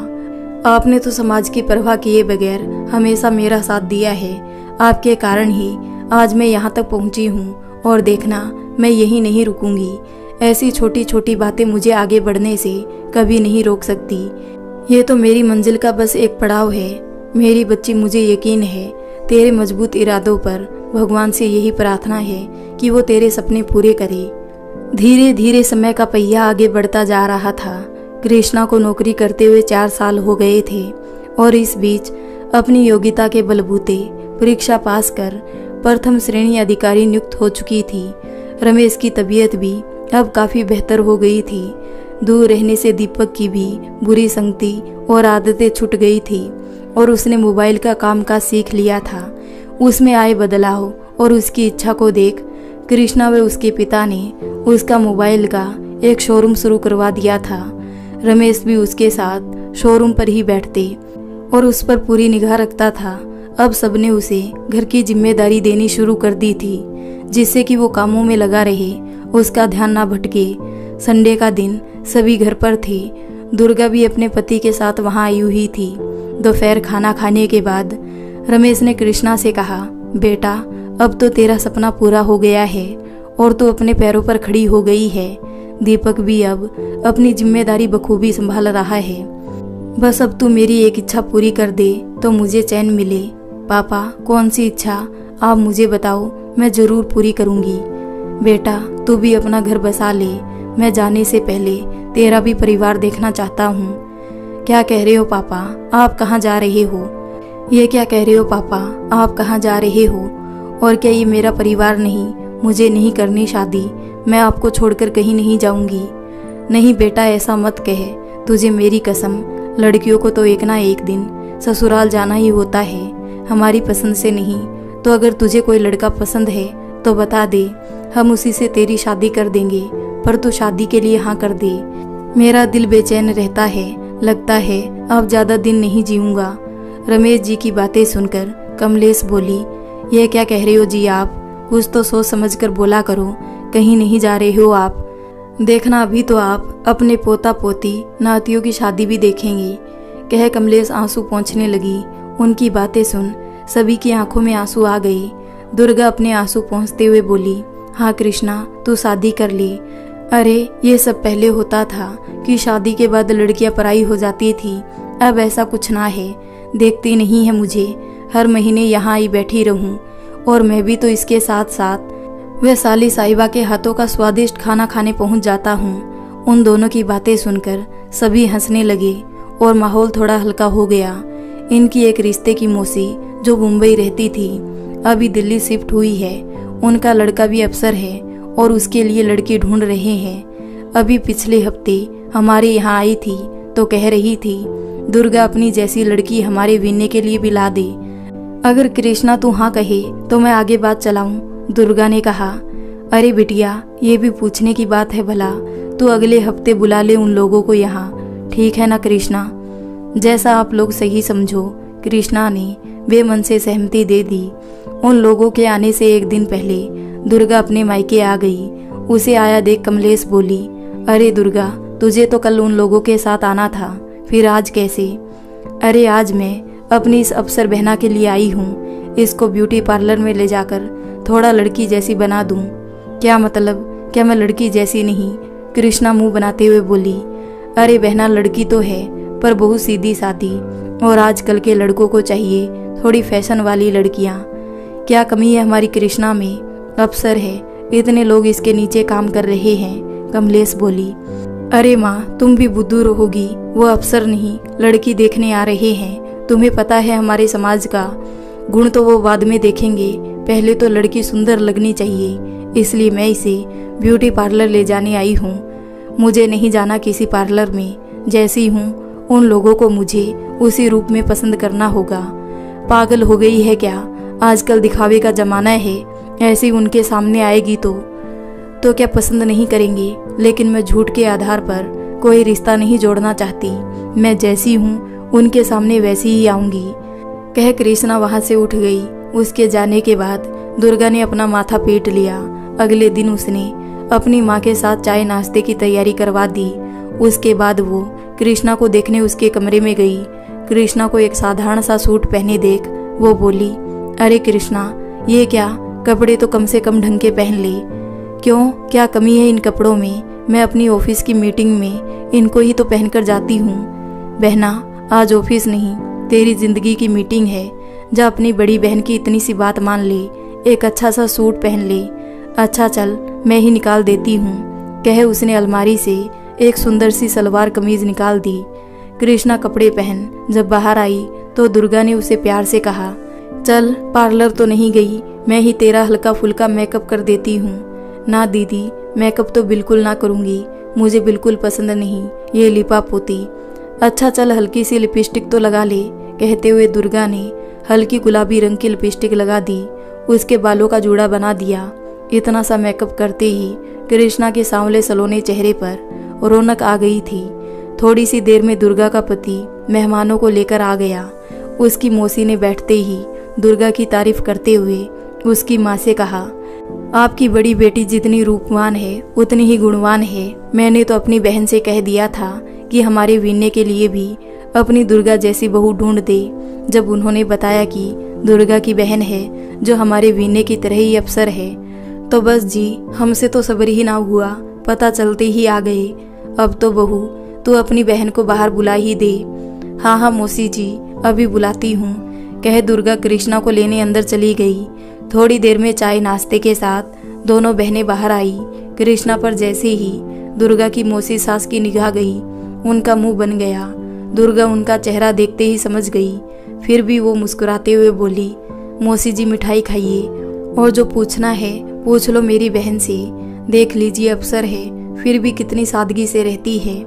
आपने तो समाज की परवाह किए बगैर हमेशा मेरा साथ दिया है। आपके कारण ही आज मैं यहाँ तक पहुँची हूँ, और देखना मैं यही नहीं रुकूंगी। ऐसी छोटी छोटी बातें मुझे आगे बढ़ने से कभी नहीं रोक सकती। ये तो मेरी मंजिल का बस एक पड़ाव है। मेरी बच्ची, मुझे यकीन है तेरे मजबूत इरादों पर। भगवान से यही प्रार्थना है कि वो तेरे सपने पूरे करे। धीरे धीरे समय का पहिया आगे बढ़ता जा रहा था। कृष्णा को नौकरी करते हुए 4 साल हो गए थे, और इस बीच अपनी योग्यता के बलबूते परीक्षा पास कर प्रथम श्रेणी अधिकारी नियुक्त हो चुकी थी। रमेश की तबीयत भी अब काफी बेहतर हो गई थी। दूर रहने से दीपक की भी बुरी संगति और आदतें छूट गई थी, और उसने मोबाइल का कामकाज सीख लिया था। उसमें आए बदलाव और उसकी इच्छा को देख कृष्णा व उसके पिता ने उसका मोबाइल का एक शोरूम शुरू करवा दिया था। रमेश भी उसके साथ शोरूम पर ही बैठते और उस पर पूरी निगाह रखता था। अब सबने उसे घर की जिम्मेदारी देनी शुरू कर दी थी, जिससे कि वो कामों में लगा रहे, उसका ध्यान ना भटके। संडे का दिन सभी घर पर थे। दुर्गा भी अपने पति के साथ वहां आई हुई थी। दोपहर खाना खाने के बाद रमेश ने कृष्णा से कहा, बेटा अब तो तेरा सपना पूरा हो गया है और तू अपने पैरों पर खड़ी हो गई है। दीपक भी अब अपनी जिम्मेदारी बखूबी संभाल रहा है। बस अब तू मेरी एक इच्छा पूरी कर दे तो मुझे चैन मिले। पापा, कौन सी इच्छा? आप मुझे बताओ, मैं जरूर पूरी करूंगी। बेटा तू भी अपना घर बसा ले। मैं जाने से पहले तेरा भी परिवार देखना चाहता हूँ। क्या कह रहे हो पापा? आप कहाँ जा रहे हो? ये क्या कह रहे हो पापा? आप कहाँ जा रहे हो? और क्या ये मेरा परिवार नहीं? मुझे नहीं करनी शादी। मैं आपको छोड़कर कहीं नहीं जाऊंगी। नहीं बेटा, ऐसा मत कह। तुझे मेरी कसम, लड़कियों को तो एक ना एक दिन ससुराल जाना ही होता है, हमारी पसंद से नहीं। तो अगर तुझे कोई लड़का पसंद है तो बता दे, हम उसी से तेरी शादी कर देंगे। पर तू शादी के लिए हाँ कर दे। मेरा दिल बेचैन रहता है, लगता है अब ज्यादा दिन नहीं जीऊंगा। रमेश जी की बातें सुनकर कमलेश बोली, यह क्या कह रहे हो जी आप? कुछ तो सोच समझ कर बोला करो। कहीं नहीं जा रहे हो आप? देखना अभी तो आप अपने पोता पोती नातियों की शादी भी देखेंगे। कह कमलेश आंसू पोंछने लगी। उनकी बातें सुन सभी की आंखों में आंसू आ गए। दुर्गा अपने आंसू पोंछते हुए बोली, हाँ कृष्णा, तू शादी कर ले। अरे ये सब पहले होता था कि शादी के बाद लड़कियां पराई हो जाती थी। अब ऐसा कुछ ना है। देखती नहीं है मुझे, हर महीने यहाँ आई बैठी रहूं, और मैं भी तो इसके साथ साथ वह साली साहिबा के हाथों का स्वादिष्ट खाना खाने पहुंच जाता हूँ। उन दोनों की बातें सुनकर सभी हंसने लगे और माहौल थोड़ा हल्का हो गया। इनकी एक रिश्ते की मौसी जो मुंबई रहती थी, अभी दिल्ली शिफ्ट हुई है। उनका लड़का भी अफसर है और उसके लिए लड़की ढूंढ रहे हैं। अभी पिछले हफ्ते हमारे यहाँ आई थी तो कह रही थी दुर्गा अपनी जैसी लड़की हमारे विनय के लिए भी ला दे। अगर कृष्णा तू हाँ कहे तो मैं आगे बात चलाऊं। दुर्गा ने कहा, अरे बिटिया, ये भी पूछने की बात है भला, तू अगले हफ्ते बुला ले उन लोगों को यहाँ, ठीक है ना कृष्णा? जैसा आप लोग सही समझो। कृष्णा ने बेमन से सहमति दे दी। उन लोगों के आने से एक दिन पहले दुर्गा अपने मायके आ गई। उसे आया देख कमलेश बोली, अरे दुर्गा, तुझे तो कल उन लोगों के साथ आना था, फिर आज कैसे? अरे आज मैं अपनी इस अफसर बहना के लिए आई हूँ। इसको ब्यूटी पार्लर में ले जाकर थोड़ा लड़की जैसी बना दूँ। क्या मतलब, क्या मैं लड़की जैसी नहीं? कृष्णा मुंह बनाते हुए बोली, अरे बहना, लड़की तो है पर बहुत सीधी सादी, और आजकल के लड़कों को चाहिए थोड़ी फैशन वाली लड़कियाँ। क्या कमी है हमारी कृष्णा में? अफसर है, इतने लोग इसके नीचे काम कर रहे हैं। कमलेश बोली, अरे माँ, तुम भी बुद्धू रहोगी। वो अफसर नहीं, लड़की देखने आ रहे हैं। तुम्हें पता है हमारे समाज का, गुण तो वो बाद में देखेंगे, पहले तो लड़की सुंदर लगनी चाहिए। इसलिए मैं इसे ब्यूटी पार्लर ले जाने आई हूँ। मुझे नहीं जाना किसी पार्लर में, जैसी हूँ उन लोगों को मुझे उसी रूप में पसंद करना होगा। पागल हो गई है क्या? आजकल दिखावे का जमाना है, ऐसी उनके सामने आएगी तो क्या पसंद नहीं करेंगे? लेकिन मैं झूठ के आधार पर कोई रिश्ता नहीं जोड़ना चाहती। मैं जैसी हूँ उनके सामने वैसी ही आऊंगी। कह कृष्णा वहां से उठ गई। उसके जाने के बाद दुर्गा ने अपना माथा पीट लिया। अगले दिन उसने अपनी माँ के साथ चाय नाश्ते की तैयारी करवा दी। उसके बाद वो कृष्णा को देखने उसके कमरे में गई। कृष्णा को एक साधारण सा सूट पहने देख वो बोली, अरे कृष्णा, ये क्या, कपड़े तो कम से कम ढंग के पहन ले। क्यों, क्या कमी है इन कपड़ों में? मैं अपनी ऑफिस की मीटिंग में इनको ही तो पहनकर जाती हूँ। बहना, आज ऑफिस नहीं, तेरी जिंदगी की मीटिंग है। जा अपनी बड़ी बहन की इतनी सी बात मान ले, एक अच्छा सा सूट पहन ले। अच्छा चल, मैं ही निकाल देती हूँ। कह उसने अलमारी से एक सुंदर सी सलवार कमीज निकाल दी। कृष्णा कपड़े पहन जब बाहर आई तो दुर्गा ने उसे प्यार से कहा, चल, पार्लर तो नहीं गई, मैं ही तेरा हल्का फुल्का मेकअप कर देती हूँ। ना दीदी, मेकअप तो बिल्कुल ना करूँगी, मुझे बिल्कुल पसंद नहीं ये लिपा पोती। अच्छा चल, हल्की सी लिपस्टिक तो लगा ले। कहते हुए दुर्गा ने हल्की गुलाबी रंग की लिपस्टिक लगा दी। उसके बालों का जूड़ा बना दिया। इतना सा मेकअप करते ही कृष्णा के सांवले सलोने चेहरे पर रौनक आ गई थी। थोड़ी सी देर में दुर्गा का पति मेहमानों को लेकर आ गया। उसकी मौसी ने बैठते ही दुर्गा की तारीफ करते हुए उसकी माँ से कहा, आपकी बड़ी बेटी जितनी रूपवान है उतनी ही गुणवान है। मैंने तो अपनी बहन से कह दिया था कि हमारे विनय के लिए भी अपनी दुर्गा जैसी बहू ढूंढ दे। जब उन्होंने बताया कि दुर्गा की बहन है जो हमारे विनय की तरह ही अफसर है, तो बस जी, हमसे तो सब्र ही ना हुआ, पता चलते ही आ गए। अब तो बहू, तू अपनी बहन को बाहर बुला ही दे। हाँ हाँ मौसी जी, अभी बुलाती हूँ। कह दुर्गा कृष्णा को लेने अंदर चली गई। थोड़ी देर में चाय नाश्ते के साथ दोनों बहनें बाहर आई। कृष्णा पर जैसे ही दुर्गा की मौसी सास की निगाह गई, उनका मुंह बन गया। दुर्गा उनका चेहरा देखते ही समझ गई। फिर भी वो मुस्कुराते हुए बोली, मौसी जी मिठाई खाइए, और जो पूछना है पूछ लो मेरी बहन से। देख लीजिए, अफसर है फिर भी कितनी सादगी से रहती है।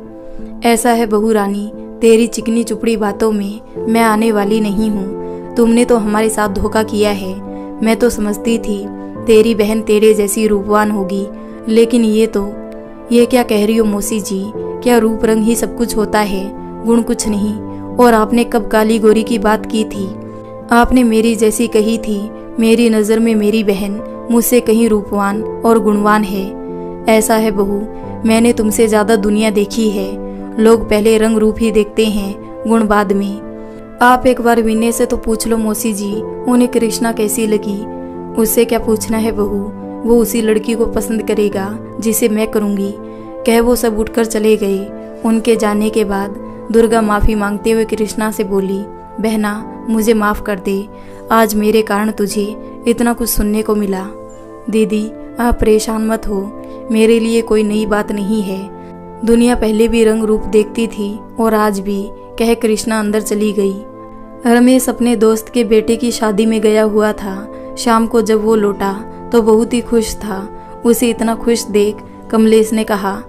ऐसा है बहू रानी, तेरी चिकनी चुपड़ी बातों में मैं आने वाली नहीं हूँ। तुमने तो हमारे साथ धोखा किया है। मैं तो समझती थी तेरी बहन तेरे जैसी रूपवान होगी, लेकिन ये क्या कह रही हो मौसी जी? क्या रूप रंग ही सब कुछ होता है, गुण कुछ नहीं? और आपने कब काली गोरी की बात की थी? आपने मेरी जैसी कही थी। मेरी नज़र में मेरी बहन मुझसे कहीं रूपवान और गुणवान है। ऐसा है बहू, मैंने तुमसे ज़्यादा दुनिया देखी है। लोग पहले रंग रूप ही देखते हैं, गुण बाद में। आप एक बार विनय से तो पूछ लो मौसी जी, उन्हें कृष्णा कैसी लगी। उससे क्या पूछना है बहू, वो उसी लड़की को पसंद करेगा जिसे मैं करूँगी। कह वो सब उठकर चले गए। उनके जाने के बाद दुर्गा माफ़ी मांगते हुए कृष्णा से बोली, बहना मुझे माफ़ कर दे, आज मेरे कारण तुझे इतना कुछ सुनने को मिला। दीदी आप परेशान मत हो, मेरे लिए कोई नई बात नहीं है। दुनिया पहले भी रंग रूप देखती थी और आज भी। कह कृष्णा अंदर चली गई। रमेश अपने दोस्त के बेटे की शादी में गया हुआ था। शाम को जब वो लौटा तो बहुत ही खुश था। उसे इतना खुश देख कमलेश ने कहा,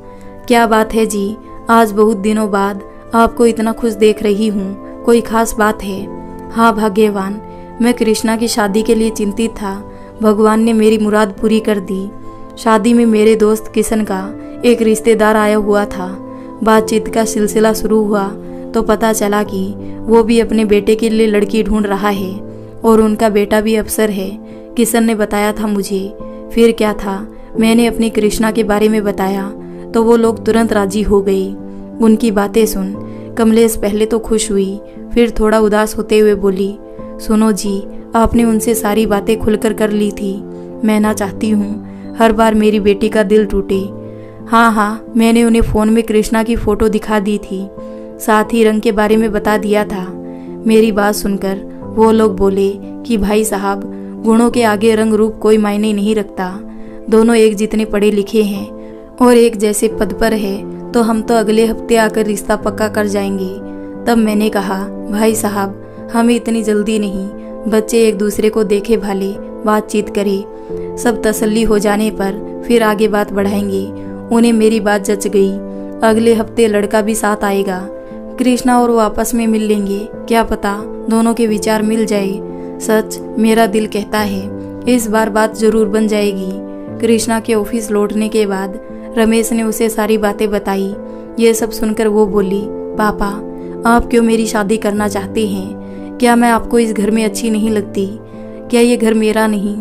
क्या बात है जी, आज बहुत दिनों बाद आपको इतना खुश देख रही हूँ, कोई खास बात है? हाँ भाग्यवान, मैं कृष्णा की शादी के लिए चिंतित था। भगवान ने मेरी मुराद पूरी कर दी। शादी में मेरे दोस्त किशन का एक रिश्तेदार आया हुआ था। बातचीत का सिलसिला शुरू हुआ तो पता चला कि वो भी अपने बेटे के लिए लड़की ढूंढ रहा है और उनका बेटा भी अफसर है। किशन ने बताया था मुझे। फिर क्या था, मैंने अपनी कृष्णा के बारे में बताया तो वो लोग तुरंत राजी हो गए। उनकी बातें सुन कमलेश पहले तो खुश हुई, फिर थोड़ा उदास होते हुए बोली, सुनो जी, आपने उनसे सारी बातें खुलकर कर ली थी। मैं ना चाहती हूँ हर बार मेरी बेटी का दिल टूटे। हाँ, मैंने उन्हें फ़ोन में कृष्णा की फ़ोटो दिखा दी थी, साथ ही रंग के बारे में बता दिया था। मेरी बात सुनकर वो लोग बोले कि भाई साहब, गुणों के आगे रंग रूप कोई मायने नहीं रखता। दोनों एक जितने पढ़े लिखे हैं और एक जैसे पद पर है तो हम तो अगले हफ्ते आकर रिश्ता पक्का कर जाएंगे। तब मैंने कहा, भाई साहब, हमें इतनी जल्दी नहीं, बच्चे एक दूसरे को देखे भाले, बातचीत करें, सब तसल्ली हो जाने पर फिर आगे बात बढ़ाएंगे। उन्हें मेरी बात जच गई। अगले हफ्ते लड़का भी साथ आएगा। कृष्णा और वो आपस में मिल लेंगे, क्या पता दोनों के विचार मिल जाए। सच मेरा दिल कहता है इस बार बात जरूर बन जाएगी। कृष्णा के ऑफिस लौटने के बाद रमेश ने उसे सारी बातें बताई। ये सब सुनकर वो बोली, पापा, आप क्यों मेरी शादी करना चाहते हैं? क्या मैं आपको इस घर में अच्छी नहीं लगती? क्या ये घर मेरा नहीं?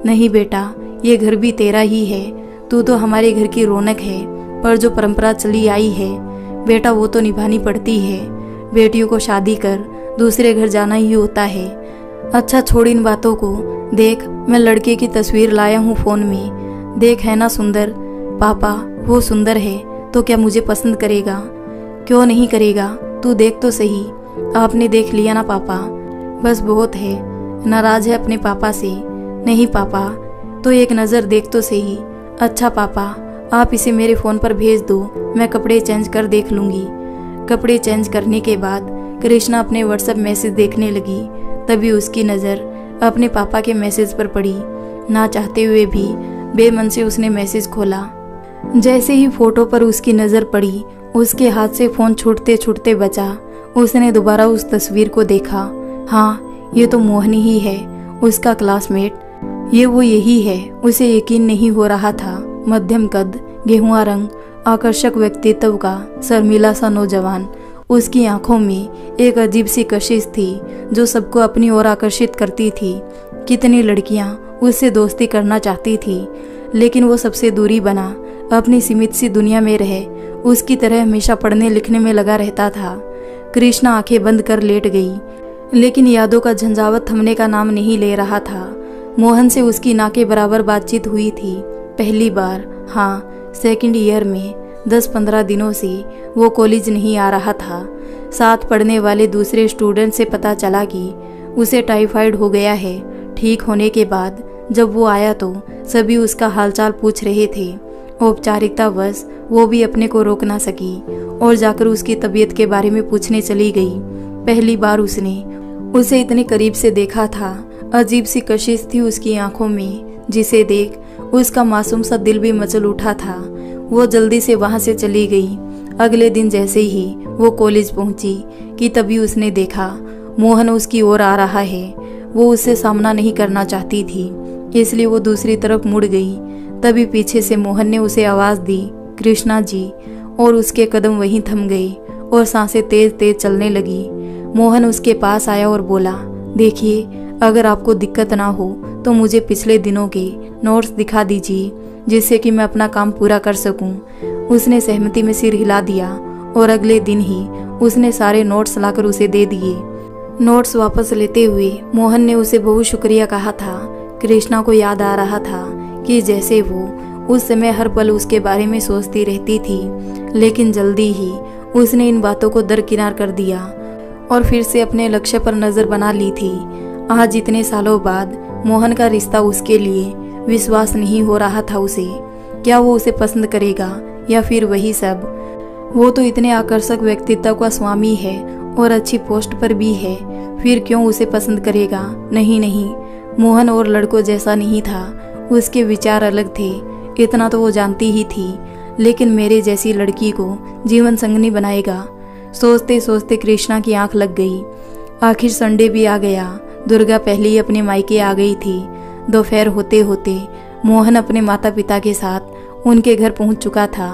नहीं बेटा, ये घर भी तेरा ही है। तू तो हमारे घर की रौनक है, पर जो परंपरा चली आई है बेटा वो तो निभानी पड़ती है। बेटियों को शादी कर दूसरे घर जाना ही होता है। अच्छा छोड़ इन बातों को, देख मैं लड़के की तस्वीर लाया हूँ फ़ोन में, देख है ना सुंदर? पापा वो सुंदर है तो क्या मुझे पसंद करेगा? क्यों नहीं करेगा, तू देख तो सही। आपने देख लिया ना पापा, बस बहुत है। नाराज है अपने पापा से? नहीं पापा, तो एक नज़र देख तो सही। अच्छा पापा, आप इसे मेरे फ़ोन पर भेज दो, मैं कपड़े चेंज कर देख लूँगी। कपड़े चेंज करने के बाद कृष्णा अपने व्हाट्सएप मैसेज देखने लगी। तभी उसकी नज़र अपने पापा के मैसेज पर पड़ी। ना चाहते हुए भी बेमन से उसने मैसेज खोला। जैसे ही फोटो पर उसकी नज़र पड़ी, उसके हाथ से फ़ोन छूटते छूटते बचा। उसने दोबारा उस तस्वीर को देखा। हाँ, ये तो मोहनी ही है, उसका क्लासमेट। ये वो यही है। उसे यकीन नहीं हो रहा था। मध्यम कद, गेहुआ रंग, आकर्षक व्यक्तित्व का शर्मीला सा नौजवान। उसकी आंखों में एक अजीब सी कशिश थी जो सबको अपनी ओर आकर्षित करती थी। कितनी लड़कियां उससे दोस्ती करना चाहती थी, लेकिन वो सबसे दूरी बना अपनी सीमित सी दुनिया में रहे। उसकी तरह हमेशा पढ़ने लिखने में लगा रहता था। कृष्णा आंखें बंद कर लेट गई, लेकिन यादों का झंझावत थमने का नाम नहीं ले रहा था। मोहन से उसकी ना के बराबर बातचीत हुई थी, पहली बार। हाँ, सेकंड ईयर में 10-15 दिनों से वो कॉलेज नहीं आ रहा था। साथ पढ़ने वाले दूसरे स्टूडेंट से पता चला कि उसे टाइफाइड हो गया है। ठीक होने के बाद जब वो आया तो सभी उसका हालचाल पूछ रहे थे। औपचारिकतावश वो भी अपने को रोक ना सकी और जाकर उसकी तबीयत के बारे में पूछने चली गई। पहली बार उसने उसे इतने करीब से देखा था। अजीब सी कशिश थी उसकी आंखों में, जिसे देख उसका मासूम सा दिल भी मचल उठा था। वो जल्दी से वहां से चली गई। अगले दिन जैसे ही वो कॉलेज पहुंची कि तभी उसने देखा मोहन उसकी ओर आ रहा है। वो उससे सामना नहीं करना चाहती थी, इसलिए वो दूसरी तरफ मुड़ गई। तभी पीछे से मोहन ने उसे आवाज दी, कृष्णा जी, और उसके कदम वहीं थम गए और सांसें तेज तेज चलने लगी। मोहन उसके पास आया और बोला, देखिए, अगर आपको दिक्कत ना हो तो मुझे पिछले दिनों के नोट्स दिखा दीजिए, जिससे कि मैं अपना काम पूरा कर सकूं। उसने सहमति में सिर हिला दिया और अगले दिन ही उसने सारे नोट्स लाकर उसे दे दिए। नोट्स वापस लेते हुए मोहन ने उसे बहुत शुक्रिया कहा था। कृष्णा को याद आ रहा था कि जैसे वो उस समय हर पल उसके बारे में सोचती रहती थी, लेकिन जल्दी ही उसने इन बातों को दरकिनार कर दिया और फिर से अपने लक्ष्य पर नजर बना ली थी। आज इतने सालों बाद मोहन का रिश्ता उसके लिए विश्वास नहीं हो रहा था। उसे क्या वो उसे पसंद करेगा या फिर वही सब? वो तो इतने आकर्षक व्यक्तित्व का स्वामी है और अच्छी पोस्ट पर भी है, फिर क्यों उसे पसंद करेगा? नहीं, मोहन और लड़कों जैसा नहीं था, उसके विचार अलग थे, इतना तो वो जानती ही थी। लेकिन मेरे जैसी लड़की को जीवन संगनी बनाएगा। सोचते सोचते कृष्णा की आंख लग गई। आखिर संडे भी आ गया। दुर्गा पहले ही अपने मायके आ गई थी। दोपहर होते होते मोहन अपने माता पिता के साथ उनके घर पहुंच चुका था।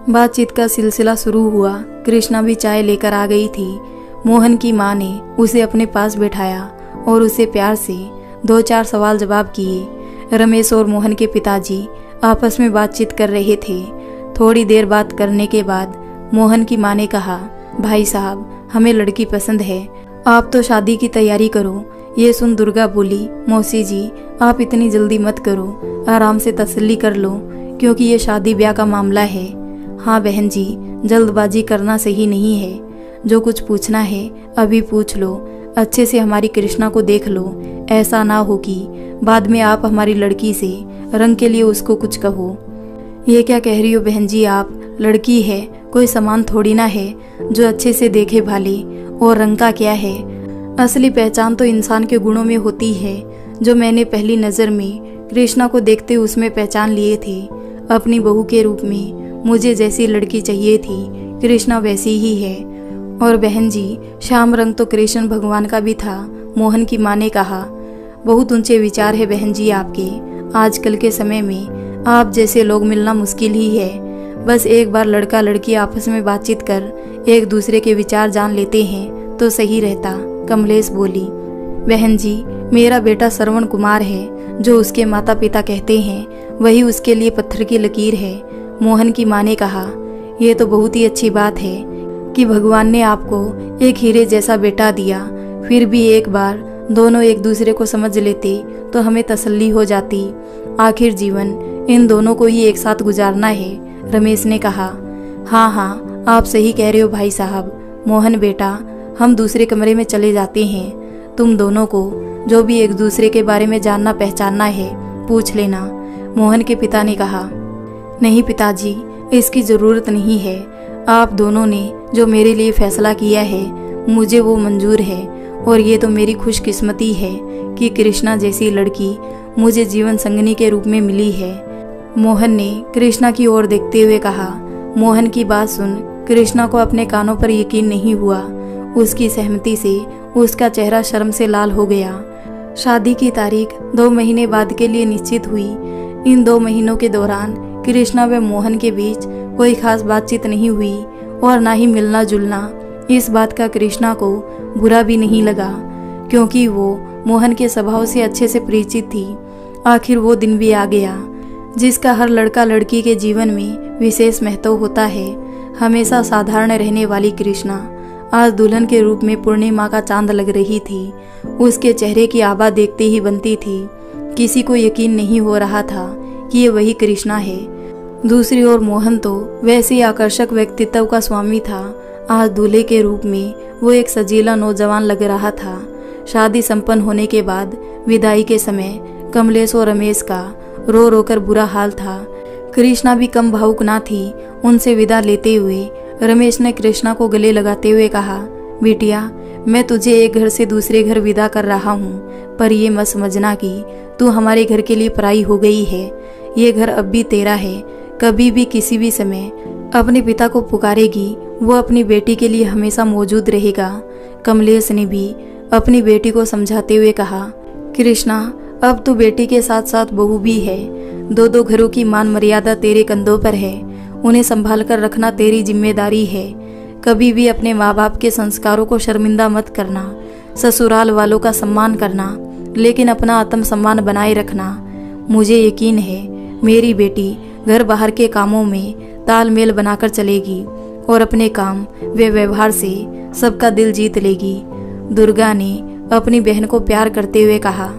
बातचीत का सिलसिला शुरू हुआ। कृष्णा भी चाय लेकर आ गई थी। मोहन की माँ ने उसे अपने पास बैठाया और उसे प्यार से 2-4 सवाल जवाब किए। रमेश और मोहन के पिताजी आपस में बातचीत कर रहे थे। थोड़ी देर बात करने के बाद मोहन की माँ ने कहा, भाई साहब, हमें लड़की पसंद है, आप तो शादी की तैयारी करो। ये सुन दुर्गा बोली, मौसी जी, आप इतनी जल्दी मत करो, आराम से तसल्ली कर लो, क्योंकि ये शादी ब्याह का मामला है। हाँ बहन जी, जल्दबाजी करना सही नहीं है। जो कुछ पूछना है अभी पूछ लो, अच्छे से हमारी कृष्णा को देख लो। ऐसा ना हो कि बाद में आप हमारी लड़की से रंग के लिए उसको कुछ कहो। ये क्या कह रही हो बहन जी आप? लड़की है, कोई सामान थोड़ी ना है जो अच्छे से देखे भाले। और रंग का क्या है, असली पहचान तो इंसान के गुणों में होती है, जो मैंने पहली नज़र में कृष्णा को देखते उसमें पहचान लिए थे। अपनी बहू के रूप में मुझे जैसी लड़की चाहिए थी, कृष्णा वैसी ही है। और बहन जी, श्याम रंग तो कृष्ण भगवान का भी था, मोहन की माँ ने कहा। बहुत ऊंचे विचार है बहन जी आपके। आजकल के समय में आप जैसे लोग मिलना मुश्किल ही है। बस एक बार लड़का लड़की आपस में बातचीत कर एक दूसरे के विचार जान लेते हैं तो सही रहता, कमलेश बोली। बहन जी, मेरा बेटा श्रवण कुमार है, जो उसके माता पिता कहते हैं वही उसके लिए पत्थर की लकीर है, मोहन की माँ ने कहा। ये तो बहुत ही अच्छी बात है कि भगवान ने आपको एक हीरे जैसा बेटा दिया। फिर भी एक बार दोनों एक दूसरे को समझ लेते तो हमें तसल्ली हो जाती। आखिर जीवन इन दोनों को ही एक साथ गुजारना है, रमेश ने कहा। हाँ हाँ, आप सही कह रहे हो भाई साहब। मोहन बेटा, हम दूसरे कमरे में चले जाते हैं। तुम दोनों को जो भी एक दूसरे के बारे में जानना पहचानना है पूछ लेना, मोहन के पिता ने कहा। नहीं पिताजी, इसकी ज़रूरत नहीं है। आप दोनों ने जो मेरे लिए फैसला किया है मुझे वो मंजूर है। और ये तो मेरी खुशकिस्मती है कि कृष्णा जैसी लड़की मुझे जीवन संगनी के रूप में मिली है, मोहन ने कृष्णा की ओर देखते हुए कहा। मोहन की बात सुन कृष्णा को अपने कानों पर यकीन नहीं हुआ। उसकी सहमति से उसका चेहरा शर्म से लाल हो गया। शादी की तारीख 2 महीने बाद के लिए निश्चित हुई। इन 2 महीनों के दौरान कृष्णा व मोहन के बीच कोई खास बातचीत नहीं हुई और ना ही मिलना जुलना। इस बात का कृष्णा को बुरा भी नहीं लगा, क्योंकि वो मोहन के स्वभाव से अच्छे से परिचित थी। आखिर वो दिन भी आ गया जिसका हर लड़का लड़की के जीवन में विशेष महत्व होता है। हमेशा साधारण रहने वाली कृष्णा आज दुल्हन के रूप में पूर्णिमा का चांद लग रही थी। उसके चेहरे की आभा देखते ही बनती थी। किसी को यकीन नहीं हो रहा था कि ये वही कृष्णा है। दूसरी ओर मोहन तो वैसे ही आकर्षक व्यक्तित्व का स्वामी था। आज दूल्हे के रूप में वो एक सजीला नौजवान लग रहा था। शादी संपन्न होने के बाद विदाई के समय कमलेश और रमेश का रो रो कर बुरा हाल था। कृष्णा भी कम भावुक ना थी। उनसे विदा लेते हुए रमेश ने कृष्णा को गले लगाते हुए कहा, बिटिया, मैं तुझे एक घर से दूसरे घर विदा कर रहा हूँ, पर ये मत समझना कि तू हमारे घर के लिए पराई हो गई है। ये घर अब भी तेरा है। कभी भी किसी भी समय अपने पिता को पुकारेगी, वो अपनी बेटी के लिए हमेशा मौजूद रहेगा। कमलेश ने भी अपनी बेटी को समझाते हुए कहा, कृष्णा, अब तू बेटी के साथ साथ बहू भी है। 2 घरों की मान मर्यादा तेरे कंधों पर है। उन्हें संभाल कर रखना तेरी जिम्मेदारी है। कभी भी अपने माँ बाप के संस्कारों को शर्मिंदा मत करना। ससुराल वालों का सम्मान करना, लेकिन अपना आत्मसम्मान बनाए रखना। मुझे यकीन है मेरी बेटी घर बाहर के कामों में तालमेल बनाकर चलेगी और अपने काम व व्यवहार से सबका दिल जीत लेगी। दुर्गा ने अपनी बहन को प्यार करते हुए कहा,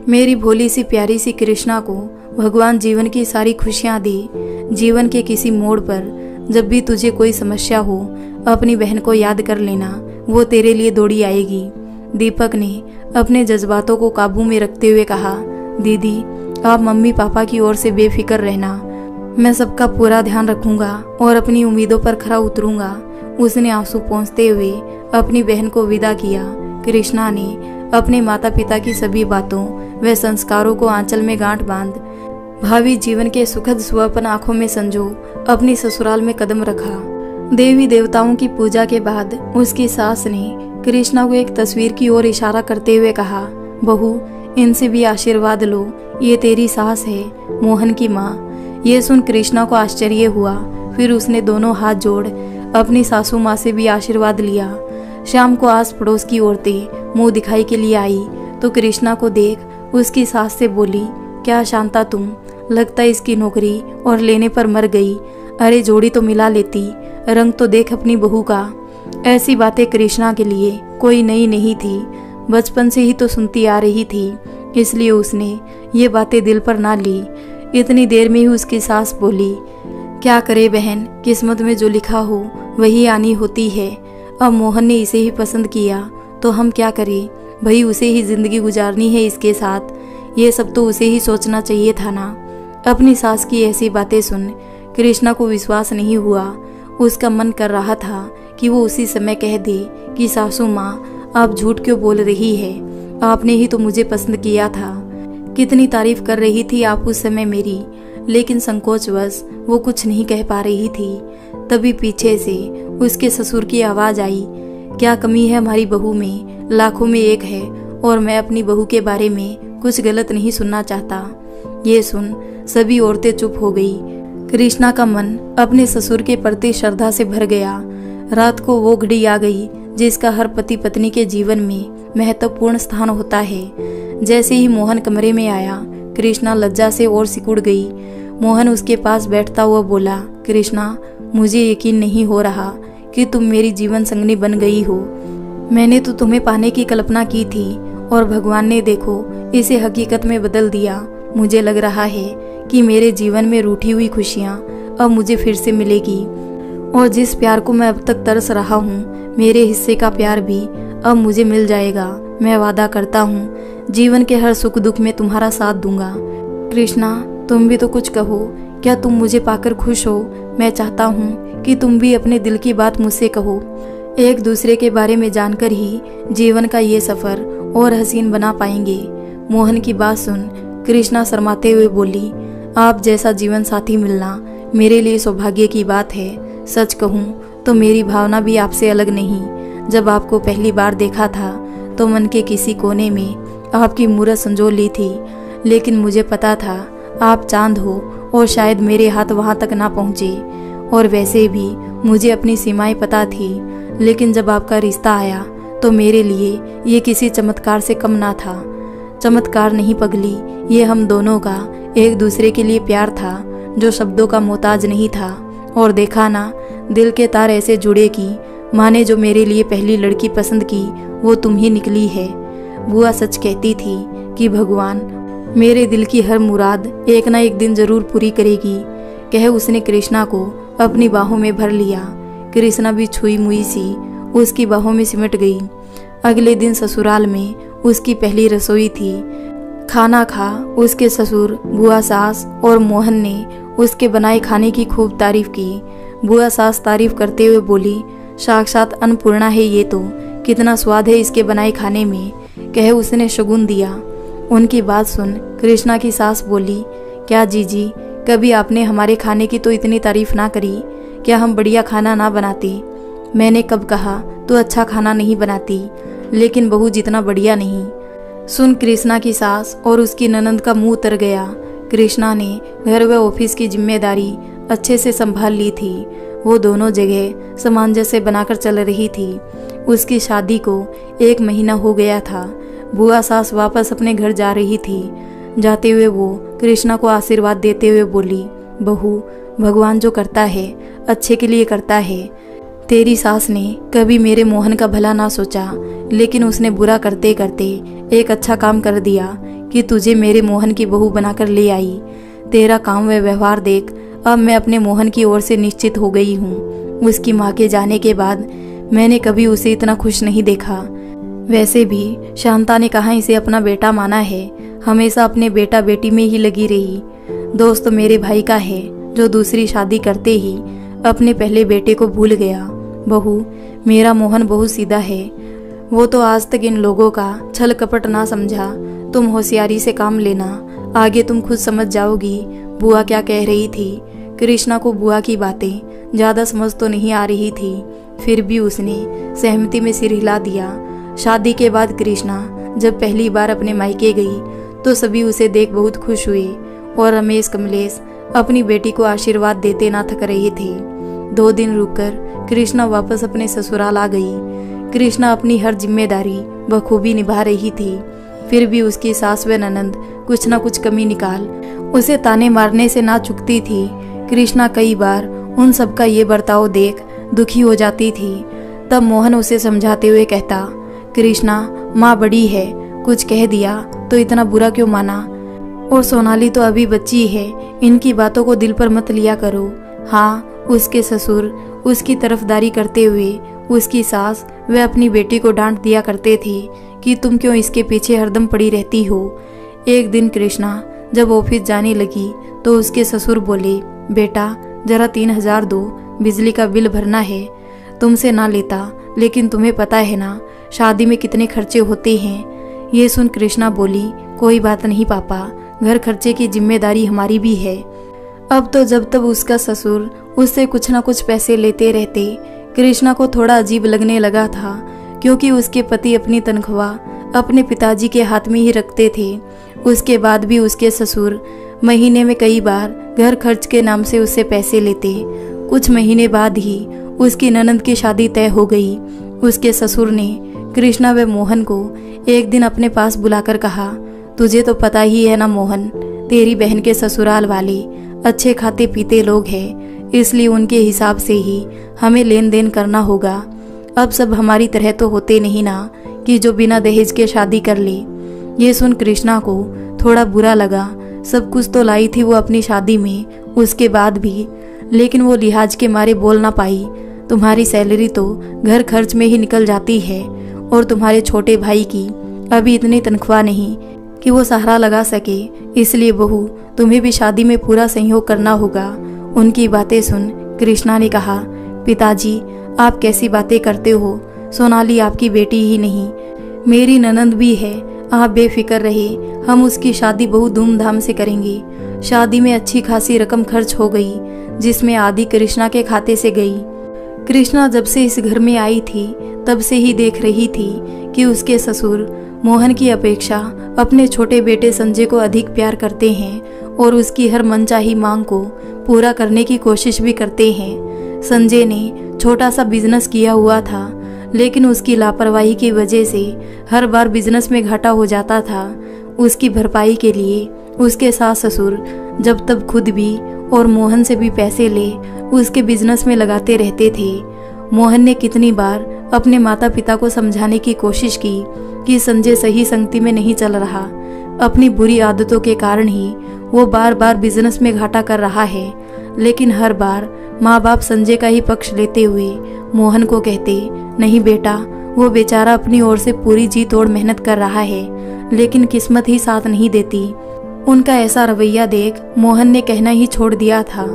मेरी भोली सी प्यारी सी कृष्णा को भगवान जीवन की सारी खुशियाँ दे। जीवन के किसी मोड़ पर जब भी तुझे कोई समस्या हो, अपनी बहन को याद कर लेना, वो तेरे लिए दौड़ी आएगी। दीपक ने अपने जज्बातों को काबू में रखते हुए कहा, दीदी, आप मम्मी पापा की ओर से बेफिक्र रहना। मैं सबका पूरा ध्यान रखूंगा और अपनी उम्मीदों पर खरा उतरूंगा। उसने आंसू पोंछते हुए अपनी बहन को विदा किया। कृष्णा ने अपने माता पिता की सभी बातों व संस्कारों को आंचल में गांठ बांध भावी जीवन के सुखद स्वप्न आंखों में संजो अपनी ससुराल में कदम रखा। देवी देवताओं की पूजा के बाद उसकी सास ने कृष्णा को एक तस्वीर की ओर इशारा करते हुए कहा, बहू इनसे भी आशीर्वाद लो, ये तेरी सास है, मोहन की माँ। ये सुन कृष्णा को आश्चर्य हुआ। फिर उसने दोनों हाथ जोड़ अपनी सासू माँ से भी आशीर्वाद लिया। शाम को आस पड़ोस की औरतें मुंह दिखाई के लिए आई तो कृष्णा को देख उसकी सास से बोली, क्या शांता तुम, लगता इसकी नौकरी और लेने पर मर गई। अरे जोड़ी तो मिला लेती, रंग तो देख अपनी बहू का। ऐसी बातें कृष्णा के लिए कोई नई नहीं थी, बचपन से ही तो सुनती आ रही थी, इसलिए उसने ये बातें दिल पर ना ली। इतनी देर में ही उसकी सास बोली, क्या करे बहन, किस्मत में जो लिखा हो वही आनी होती है। अब मोहन ने इसे ही पसंद किया तो हम क्या करें, भाई उसे ही जिंदगी गुजारनी है इसके साथ। ये सब तो उसे ही सोचना चाहिए था ना। अपनी सास की ऐसी बातें सुन कृष्णा को विश्वास नहीं हुआ। उसका मन कर रहा था कि वो उसी समय कह दे कि सासू माँ आप झूठ क्यों बोल रही है, आपने ही तो मुझे पसंद किया था। कितनी तारीफ कर रही थी आप उस समय मेरी, लेकिन संकोचवश वो कुछ नहीं कह पा रही थी। तभी पीछे से उसके ससुर की आवाज आई, क्या कमी है हमारी बहू में, लाखों में एक है और मैं अपनी बहू के बारे में कुछ गलत नहीं सुनना चाहता। ये सुन सभी औरतें चुप हो गई। कृष्णा का मन अपने ससुर के प्रति श्रद्धा से भर गया। रात को वो घड़ी आ गई जिसका हर पति पत्नी के जीवन में महत्वपूर्ण स्थान होता है। जैसे ही मोहन कमरे में आया कृष्णा लज्जा से और सिकुड़ गई। मोहन उसके पास बैठता हुआ बोला, कृष्णा मुझे यकीन नहीं हो रहा कि तुम मेरी जीवन संगनी बन गई हो। मैंने तो तुम्हें पाने की कल्पना की थी और भगवान ने देखो इसे हकीकत में बदल दिया। मुझे लग रहा है कि मेरे जीवन में रूठी हुई खुशियाँ अब मुझे फिर से मिलेगी और जिस प्यार को मैं अब तक तरस रहा हूँ मेरे हिस्से का प्यार भी अब मुझे मिल जाएगा। मैं वादा करता हूँ जीवन के हर सुख दुख में तुम्हारा साथ दूंगा। कृष्णा तुम भी तो कुछ कहो, क्या तुम मुझे पाकर खुश हो? मैं चाहता हूँ कि तुम भी अपने दिल की बात मुझसे कहो। एक दूसरे के बारे में जानकर ही जीवन का ये सफर और हसीन बना पाएंगे। मोहन की बात सुन कृष्णा शर्माते हुए बोली, आप जैसा जीवन साथी मिलना मेरे लिए सौभाग्य की बात है। सच कहूँ तो मेरी भावना भी आपसे अलग नहीं। जब आपको पहली बार देखा था तो मन के किसी कोने में आपकी मूरत संजो ली थी, लेकिन मुझे पता था आप चांद हो और शायद मेरे हाथ वहाँ तक ना पहुँचे। और वैसे भी मुझे अपनी सीमाएं पता थी, लेकिन जब आपका रिश्ता आया तो मेरे लिए ये किसी चमत्कार से कम ना था। चमत्कार नहीं पगली, ये हम दोनों का एक दूसरे के लिए प्यार था जो शब्दों का मोहताज नहीं था। और देखा ना, दिल के तार ऐसे जुड़े कि माँ ने जो मेरे लिए पहली लड़की पसंद की वो तुम ही निकली है। बुआ सच कहती थी कि भगवान मेरे दिल की हर मुराद एक ना एक दिन जरूर पूरी करेगी। कह उसने कृष्णा को अपनी बाहों में भर लिया। कृष्णा भी छुई मुई सी उसकी बाहों में सिमट गई। अगले दिन ससुराल में उसकी पहली रसोई थी। खाना खा उसके ससुर, बुआ सास और मोहन ने उसके बनाए खाने की खूब तारीफ की। बुआ सास तारीफ करते हुए बोली, साक्षात अन्नपूर्णा है ये तो, कितना स्वाद है इसके बनाए खाने में। कह उसने शगुन दिया। उनकी बात सुन कृष्णा की सास बोली, क्या जीजी कभी आपने हमारे खाने की तो इतनी तारीफ ना करी? क्या हम बढ़िया खाना ना बनाते? मैंने कब कहा तो अच्छा खाना नहीं बनाती, लेकिन बहू जितना बढ़िया नहीं। सुन कृष्णा की सास और उसकी ननंद का मुंह उतर गया। कृष्णा ने घर व ऑफिस की जिम्मेदारी अच्छे से संभाल ली थी। वो दोनों जगह सामंजस्य बनाकर चल रही थी। उसकी शादी को 1 महीना हो गया था। बुआ सास वापस अपने घर जा रही थी। जाते हुए वो कृष्णा को आशीर्वाद देते हुए बोली, बहू भगवान जो करता है अच्छे के लिए करता है। तेरी सास ने कभी मेरे मोहन का भला ना सोचा, लेकिन उसने बुरा करते करते एक अच्छा काम कर दिया कि तुझे मेरे मोहन की बहू बनाकर ले आई। तेरा काम व व्यवहार देख अब मैं अपने मोहन की ओर से निश्चित हो गई हूँ। उसकी माँ के जाने के बाद मैंने कभी उसे इतना खुश नहीं देखा। वैसे भी शांता ने कहा इसे अपना बेटा माना है, हमेशा अपने बेटा बेटी में ही लगी रही। दोस्त मेरे भाई का है जो दूसरी शादी करते ही अपने पहले बेटे को भूल गया। बहू मेरा मोहन बहुत सीधा है, वो तो आज तक इन लोगों का छल कपट ना समझा। तुम होशियारी से काम लेना, आगे तुम खुद समझ जाओगी बुआ क्या कह रही थी। कृष्णा को बुआ की बातें ज़्यादा समझ तो नहीं आ रही थी, फिर भी उसने सहमति में सिर हिला दिया। शादी के बाद कृष्णा जब पहली बार अपने मायके गई तो सभी उसे देख बहुत खुश हुए और रमेश कमलेश अपनी बेटी को आशीर्वाद देते ना थक रहे थे। 2 दिन रुककर कृष्णा वापस अपने ससुराल आ गई। कृष्णा अपनी हर जिम्मेदारी बखूबी निभा रही थी, फिर भी उसकी सास व ननंद कुछ न कुछ कमी निकाल उसे ताने मारने से ना चुकती थी। कृष्णा कई बार उन सबका ये बर्ताव देख दुखी हो जाती थी। तब मोहन उसे समझाते हुए कहता, कृष्णा माँ बड़ी है, कुछ कह दिया तो इतना बुरा क्यों माना, और सोनाली तो अभी बच्ची है, इनकी बातों को दिल पर मत लिया करो। हाँ, उसके ससुर उसकी तरफदारी करते हुए उसकी सास वे अपनी बेटी को डांट दिया करते थे कि तुम क्यों इसके पीछे हरदम पड़ी रहती हो। एक दिन कृष्णा जब ऑफिस जाने लगी तो उसके ससुर बोले, बेटा जरा 3000 दो, बिजली का बिल भरना है। तुमसे ना लेता, लेकिन तुम्हें पता है ना शादी में कितने खर्चे होते हैं। ये सुन कृष्णा बोली, कोई बात नहीं पापा, घर खर्चे की जिम्मेदारी हमारी भी है। अब तो जब तब उसका ससुर उससे कुछ ना कुछ पैसे लेते रहते। कृष्णा को थोड़ा अजीब लगने लगा था, क्योंकि उसके पति अपनी तनख्वाह अपने पिताजी के हाथ में ही रखते थे। उसके बाद भी उसके ससुर महीने में कई बार घर खर्च के नाम से उससे पैसे लेते। कुछ महीने बाद ही उसकी ननंद की शादी तय हो गई। उसके ससुर ने कृष्णा व मोहन को एक दिन अपने पास बुलाकर कहा, तुझे तो पता ही है ना मोहन, तेरी बहन के ससुराल वाले अच्छे खाते पीते लोग हैं, इसलिए उनके हिसाब से ही हमें लेन देन करना होगा। अब सब हमारी तरह तो होते नहीं ना कि जो बिना दहेज के शादी कर ले। ये सुन कृष्णा को थोड़ा बुरा लगा। सब कुछ तो लाई थी वो अपनी शादी में उसके बाद भी, लेकिन वो लिहाज के मारे बोल ना पाई। तुम्हारी सैलरी तो घर खर्च में ही निकल जाती है, और तुम्हारे छोटे भाई की अभी इतनी तनख्वाह नहीं कि वो सहारा लगा सके, इसलिए बहू तुम्हें भी शादी में पूरा सहयोग करना होगा। उनकी बातें सुन कृष्णा ने कहा, पिताजी आप कैसी बातें करते हो, सोनाली आपकी बेटी ही नहीं मेरी ननंद भी है, आप बेफिक्र रहे, हम उसकी शादी बहुत धूमधाम से करेंगे। शादी में अच्छी खासी रकम खर्च हो गई, जिसमें आधी कृष्णा के खाते से गई। कृष्णा जब से इस घर में आई थी तब से ही देख रही थी कि उसके ससुर मोहन की अपेक्षा अपने छोटे बेटे संजय को अधिक प्यार करते हैं और उसकी हर मनचाही मांग को पूरा करने की कोशिश भी करते हैं। संजय ने छोटा सा बिजनेस किया हुआ था, लेकिन उसकी लापरवाही की वजह से हर बार बिजनेस में घाटा हो जाता था। उसकी भरपाई के लिए उसके सास ससुर जब तब खुद भी और मोहन से भी पैसे ले उसके बिजनेस में लगाते रहते थे। मोहन ने कितनी बार अपने माता पिता को समझाने की कोशिश की कि संजय सही संगति में नहीं चल रहा, अपनी बुरी आदतों के कारण ही वो बार बार बिजनेस में घाटा कर रहा है, लेकिन हर बार माँ बाप संजय का ही पक्ष लेते हुए मोहन को कहते, नहीं बेटा, वो बेचारा अपनी ओर से पूरी जी तोड़ मेहनत कर रहा है, लेकिन किस्मत ही साथ नहीं देती। उनका ऐसा रवैया देख मोहन ने कहना ही छोड़ दिया था।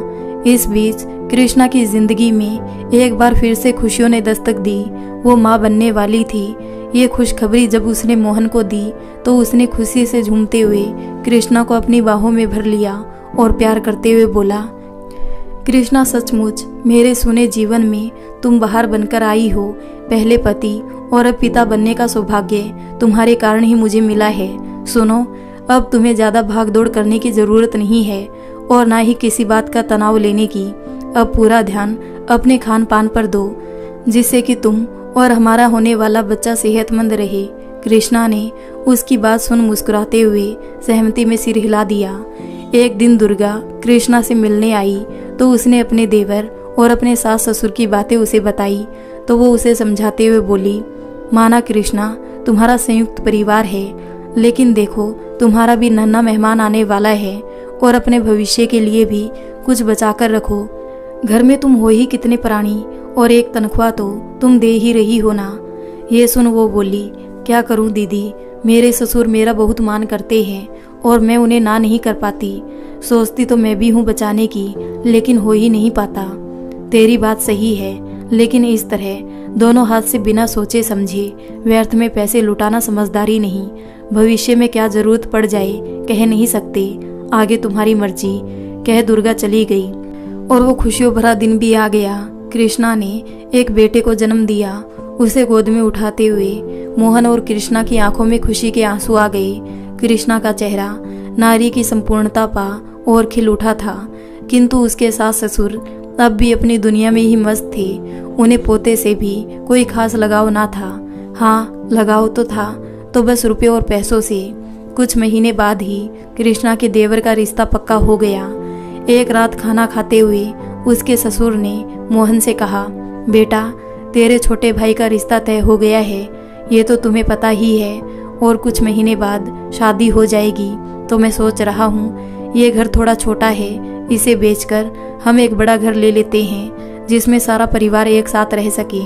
इस बीच कृष्णा की जिंदगी में एक बार फिर से खुशियों ने दस्तक दी। वो माँ बनने वाली थी। ये खुशखबरी जब उसने मोहन को दी तो उसने खुशी से झूमते हुए कृष्णा को अपनी बाहों में भर लिया और प्यार करते हुए बोला, कृष्णा सचमुच मेरे सुने जीवन में तुम बाहर बनकर आई हो। पहले पति और अब पिता बनने का सौभाग्य तुम्हारे कारण ही मुझे मिला है। सुनो, अब तुम्हें ज्यादा भागदौड़ करने की जरूरत नहीं है और ना ही किसी बात का तनाव लेने की। अब पूरा ध्यान अपने खान पान पर दो, जिससे कि तुम और हमारा होने वाला बच्चा सेहतमंद रहे। कृष्णा ने उसकी बात सुन मुस्कुराते हुए सहमति में सिर हिला दिया। एक दिन दुर्गा कृष्णा से मिलने आई तो उसने अपने देवर और अपने सास ससुर की बातें उसे बताई तो वो उसे समझाते हुए बोली, माना कृष्णा, तुम्हारा संयुक्त परिवार है, लेकिन देखो तुम्हारा भी नन्हा मेहमान आने वाला है और अपने भविष्य के लिए भी कुछ बचा कर रखो। घर में तुम हो ही कितने प्राणी और एक तनख्वाह तो तुम दे ही रही हो ना। ये सुन वो बोली, क्या करूं दीदी, मेरे ससुर मेरा बहुत मान करते हैं और मैं उन्हें ना नहीं कर पाती। सोचती तो मैं भी हूँ बचाने की, लेकिन हो ही नहीं पाता। तेरी बात सही है, लेकिन इस तरह दोनों हाथ से बिना सोचे समझे व्यर्थ में पैसे लुटाना समझदारी नहीं। भविष्य में क्या जरूरत पड़ जाए कह नहीं सकते, आगे तुम्हारी मर्जी, कह दुर्गा चली गई। और वो खुशियों भरा दिन भी आ गया। कृष्णा ने एक बेटे को जन्म दिया। उसे गोद में उठाते हुए मोहन और कृष्णा की आंखों में खुशी के आंसू आ गए। कृष्णा का चेहरा नारी की संपूर्णता पा और खिल उठा था, किंतु उसके सास ससुर अब भी अपनी दुनिया में ही मस्त थे। उन्हें पोते से भी कोई खास लगाव ना था। हाँ, लगाव तो था, तो बस रुपये और पैसों से। कुछ महीने बाद ही कृष्णा के देवर का रिश्ता पक्का हो गया। एक रात खाना खाते हुए उसके ससुर ने मोहन से कहा, बेटा तेरे छोटे भाई का रिश्ता तय हो गया है, ये तो तुम्हें पता ही है, और कुछ महीने बाद शादी हो जाएगी। तो मैं सोच रहा हूँ ये घर थोड़ा छोटा है, इसे बेचकर हम एक बड़ा घर ले लेते हैं जिसमें सारा परिवार एक साथ रह सके।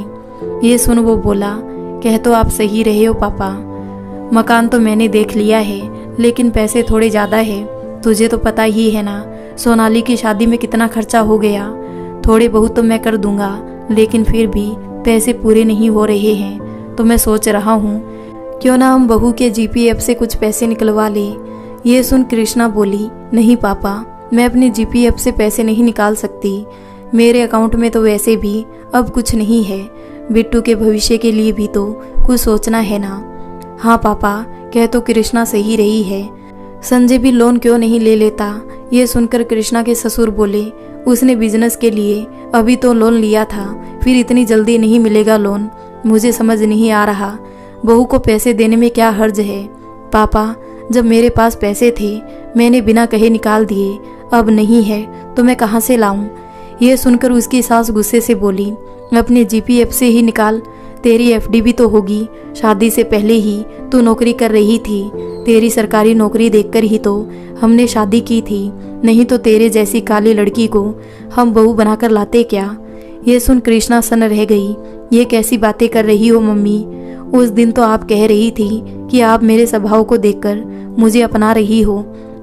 ये सुन वो बोला, कह तो आप सही रहे हो पापा, मकान तो मैंने देख लिया है, लेकिन पैसे थोड़े ज़्यादा है। तुझे तो पता ही है ना सोनाली की शादी में कितना खर्चा हो गया। थोड़े बहुत तो मैं कर दूंगा, लेकिन फिर भी पैसे पूरे नहीं हो रहे हैं। तो मैं सोच रहा हूँ क्यों ना हम बहू के जीपीएफ से कुछ पैसे निकलवा ले। ये सुन कृष्णा बोली, नहीं पापा, मैं अपने जीपीएफ से पैसे नहीं निकाल सकती। मेरे अकाउंट में तो वैसे भी अब कुछ नहीं है। बिट्टू के भविष्य के लिए भी तो कुछ सोचना है ना। हाँ पापा, कह तो कृष्णा सही रही है, संजय भी लोन क्यों नहीं ले लेता। ये सुनकर कृष्णा के ससुर बोले, उसने बिजनेस के लिए अभी तो लोन लिया था, फिर इतनी जल्दी नहीं मिलेगा लोन। मुझे समझ नहीं आ रहा बहू को पैसे देने में क्या हर्ज है। पापा, जब मेरे पास पैसे थे मैंने बिना कहे निकाल दिए, अब नहीं है तो मैं कहाँ से लाऊं। ये सुनकर उसकी सास गुस्से से बोली, अपने जीपीएफ से ही निकाल, तेरी एफडी भी तो होगी। शादी से पहले ही तू नौकरी कर रही थी, तेरी सरकारी नौकरी देखकर ही तो हमने शादी की थी, नहीं तो तेरे जैसी काली लड़की को हम बहू बनाकर लाते क्या। ये सुन कृष्णा सन रह गई। ये कैसी बातें कर रही हो मम्मी, उस दिन तो आप कह रही थी कि आप मेरे स्वभाव को देखकर मुझे अपना रही हो,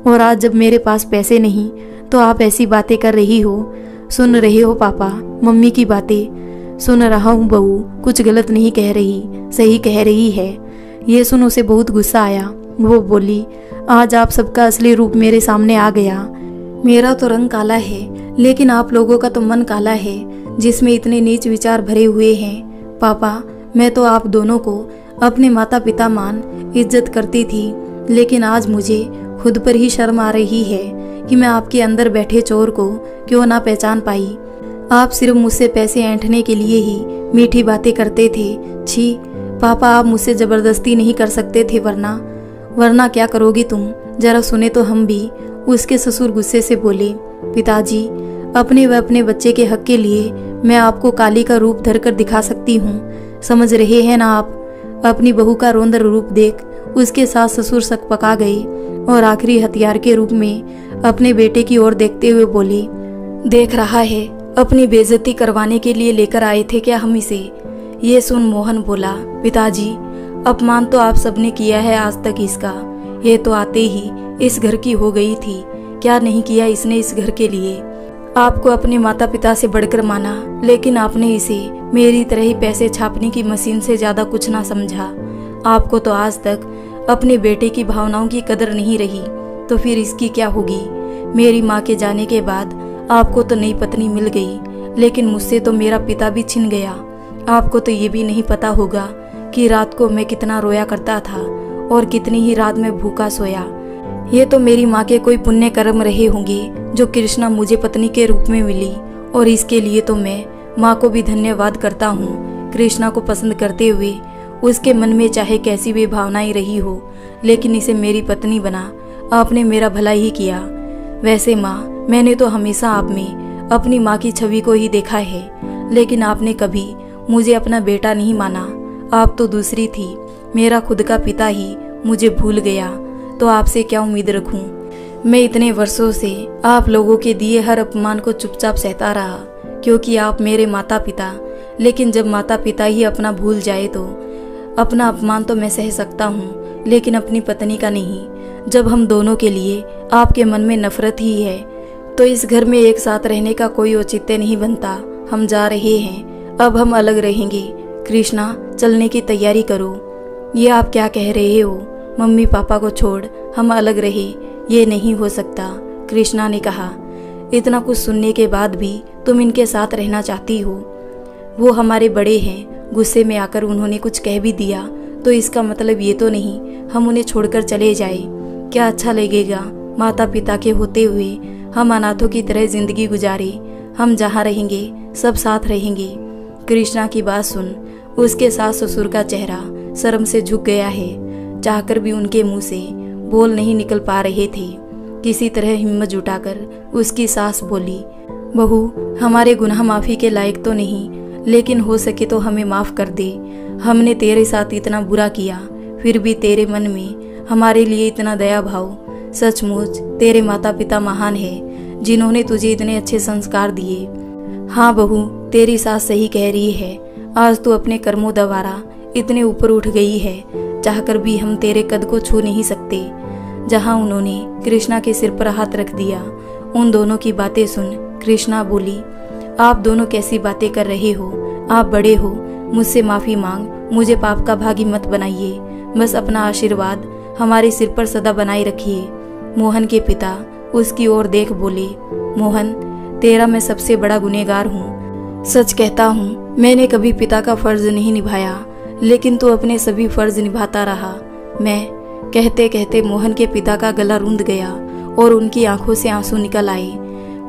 और आज जब मेरे पास पैसे नहीं तो आप ऐसी बातें कर रही हो। सुन रहे हो पापा मम्मी की बातें? सुन रहा हूँ बहू, कुछ गलत नहीं कह रही, सही कह रही है। ये सुन उसे बहुत गुस्सा आया। वो बोली, आज आप सबका असली रूप मेरे सामने आ गया। मेरा तो रंग काला है, लेकिन आप लोगों का तो मन काला है, जिसमें इतने नीच विचार भरे हुए हैं। पापा, मैं तो आप दोनों को अपने माता पिता मान इज्जत करती थी, लेकिन आज मुझे खुद पर ही शर्म आ रही है कि मैं आपके अंदर बैठे चोर को क्यों ना पहचान पाई। आप सिर्फ मुझसे पैसे ऐंठने के लिए ही मीठी बातें करते थे। छी पापा, आप मुझसे जबरदस्ती नहीं कर सकते थे, वरना क्या करोगी तुम, जरा सुने तो हम भी। उसके ससुर गुस्से से बोले, पिताजी, अपने व अपने बच्चे के हक के लिए मैं आपको काली का रूप धरकर दिखा सकती हूँ, समझ रहे हैं ना आप। अपनी बहू का रौंदर रूप देख उसके सास ससुर सकपका गए और आखिरी हथियार के रूप में अपने बेटे की ओर देखते हुए बोले, देख रहा है अपनी बेइज्जती करवाने के लिए लेकर आए थे क्या हम इसे। ये सुन मोहन बोला, पिताजी, अपमान तो आप सबने किया है आज तक इसका, ये तो आते ही इस घर की हो गई थी, क्या नहीं किया इसने इस घर के लिए। आपको अपने माता पिता से बढ़कर माना, लेकिन आपने इसे मेरी तरह ही पैसे छापने की मशीन से ज्यादा कुछ ना समझा। आपको तो आज तक अपने बेटे की भावनाओं की कदर नहीं रही, तो फिर इसकी क्या होगी। मेरी माँ के जाने के बाद आपको तो नई पत्नी मिल गई, लेकिन मुझसे तो मेरा पिता भी छिन गया। आपको तो ये भी नहीं पता होगा कि रात को मैं कितना रोया करता था और कितनी ही रात में भूखा सोया। ये तो मेरी माँ के कोई पुण्य कर्म रहे होंगे जो कृष्णा मुझे पत्नी के रूप में मिली, और इसके लिए तो मैं माँ को भी धन्यवाद करता हूँ। कृष्णा को पसंद करते हुए उसके मन में चाहे कैसी भी भावनाएं रही हो, लेकिन इसे मेरी पत्नी बना आपने मेरा भला ही किया। वैसे माँ, मैंने तो हमेशा आप में अपनी माँ की छवि को ही देखा है, लेकिन आपने कभी मुझे अपना बेटा नहीं माना। आप तो दूसरी थी, मेरा खुद का पिता ही मुझे भूल गया, तो आपसे क्या उम्मीद रखूं। मैं इतने वर्षों से आप लोगों के दिए हर अपमान को चुपचाप सहता रहा, क्योंकि आप मेरे माता पिता, लेकिन जब माता पिता ही अपना भूल जाए तो अपना अपमान तो मैं सह सकता हूँ, लेकिन अपनी पत्नी का नहीं। जब हम दोनों के लिए आपके मन में नफरत ही है, तो इस घर में एक साथ रहने का कोई औचित्य नहीं बनता। हम जा रहे हैं, अब हम अलग रहेंगे, कृष्णा चलने की तैयारी करो। ये आप क्या कह रहे हो? मम्मी पापा को छोड़ हम अलग रहे, ये नहीं हो सकता, कृष्णा ने कहा। इतना कुछ सुनने के बाद भी तुम इनके साथ रहना चाहती हो? वो हमारे बड़े हैं, गुस्से में आकर उन्होंने कुछ कह भी दिया तो इसका मतलब ये तो नहीं हम उन्हें छोड़कर चले जाए। क्या अच्छा लगेगा माता पिता के होते हुए हम अनाथों की तरह जिंदगी गुजारे। हम जहाँ रहेंगे सब साथ रहेंगे। कृष्णा की बात सुन उसके सास ससुर का चेहरा शर्म से झुक गया है। चाहकर भी उनके मुंह से बोल नहीं निकल पा रहे थे। किसी तरह हिम्मत जुटाकर उसकी सास बोली, बहू हमारे गुनाह माफ़ी के लायक तो नहीं, लेकिन हो सके तो हमें माफ़ कर दे। हमने तेरे साथ इतना बुरा किया, फिर भी तेरे मन में हमारे लिए इतना दया भाव। सचमुच तेरे माता पिता महान है जिन्होंने तुझे इतने अच्छे संस्कार दिए। हाँ बहू, तेरी सास सही कह रही है। आज तू अपने कर्मों द्वारा इतने ऊपर उठ गई है, चाहकर भी हम तेरे कद को छू नहीं सकते। जहाँ उन्होंने कृष्णा के सिर पर हाथ रख दिया, उन दोनों की बातें सुन कृष्णा बोली, आप दोनों कैसी बातें कर रहे हो? आप बड़े हो, मुझसे माफ़ी मांग, मुझे पाप का भागी मत बनाइए। बस अपना आशीर्वाद हमारे सिर पर सदा बनाए रखिए। मोहन के पिता उसकी ओर देख बोले, मोहन तेरा मैं सबसे बड़ा गुनहगार हूँ। सच कहता हूँ मैंने कभी पिता का फर्ज नहीं निभाया, लेकिन तू अपने सभी फर्ज निभाता रहा। मैं कहते कहते मोहन के पिता का गला रूंध गया और उनकी आंखों से आंसू निकल आए।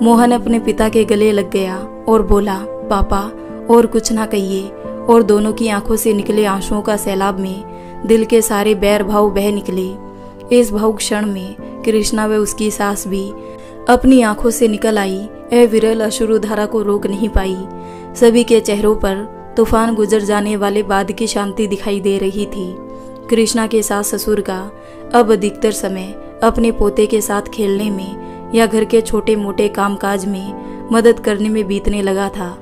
मोहन अपने पिता के गले लग गया और बोला, पापा और कुछ ना कहिए। और दोनों की आंखों से निकले आंसुओं का सैलाब में दिल के सारे बैर भाव बह निकले। इस भावुक क्षण में कृष्णा व उसकी सास भी अपनी आंखों से निकल आई। यह विरल अश्रुधारा को रोक नहीं पाई। सभी के चेहरों पर तूफान गुजर जाने वाले बाद की शांति दिखाई दे रही थी। कृष्णा के सास ससुर का अब अधिकतर समय अपने पोते के साथ खेलने में या घर के छोटे मोटे कामकाज में मदद करने में बीतने लगा था।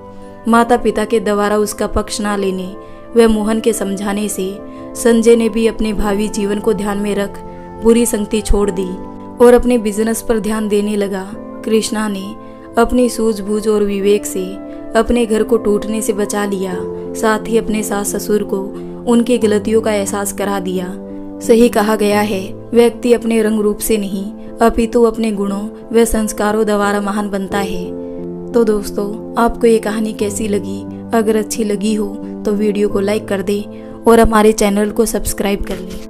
माता पिता के द्वारा उसका पक्ष ना लेने व मोहन के समझाने से संजय ने भी अपने भावी जीवन को ध्यान में रख बुरी संगति छोड़ दी और अपने बिजनेस पर ध्यान देने लगा। कृष्णा ने अपनी सूझबूझ और विवेक से अपने घर को टूटने से बचा लिया, साथ ही अपने सास ससुर को उनकी गलतियों का एहसास करा दिया। सही कहा गया है, व्यक्ति अपने रंग रूप से नहीं अपितु अपने गुणों व संस्कारों द्वारा महान बनता है। तो दोस्तों, आपको ये कहानी कैसी लगी? अगर अच्छी लगी हो तो वीडियो को लाइक कर दें और हमारे चैनल को सब्सक्राइब कर लें।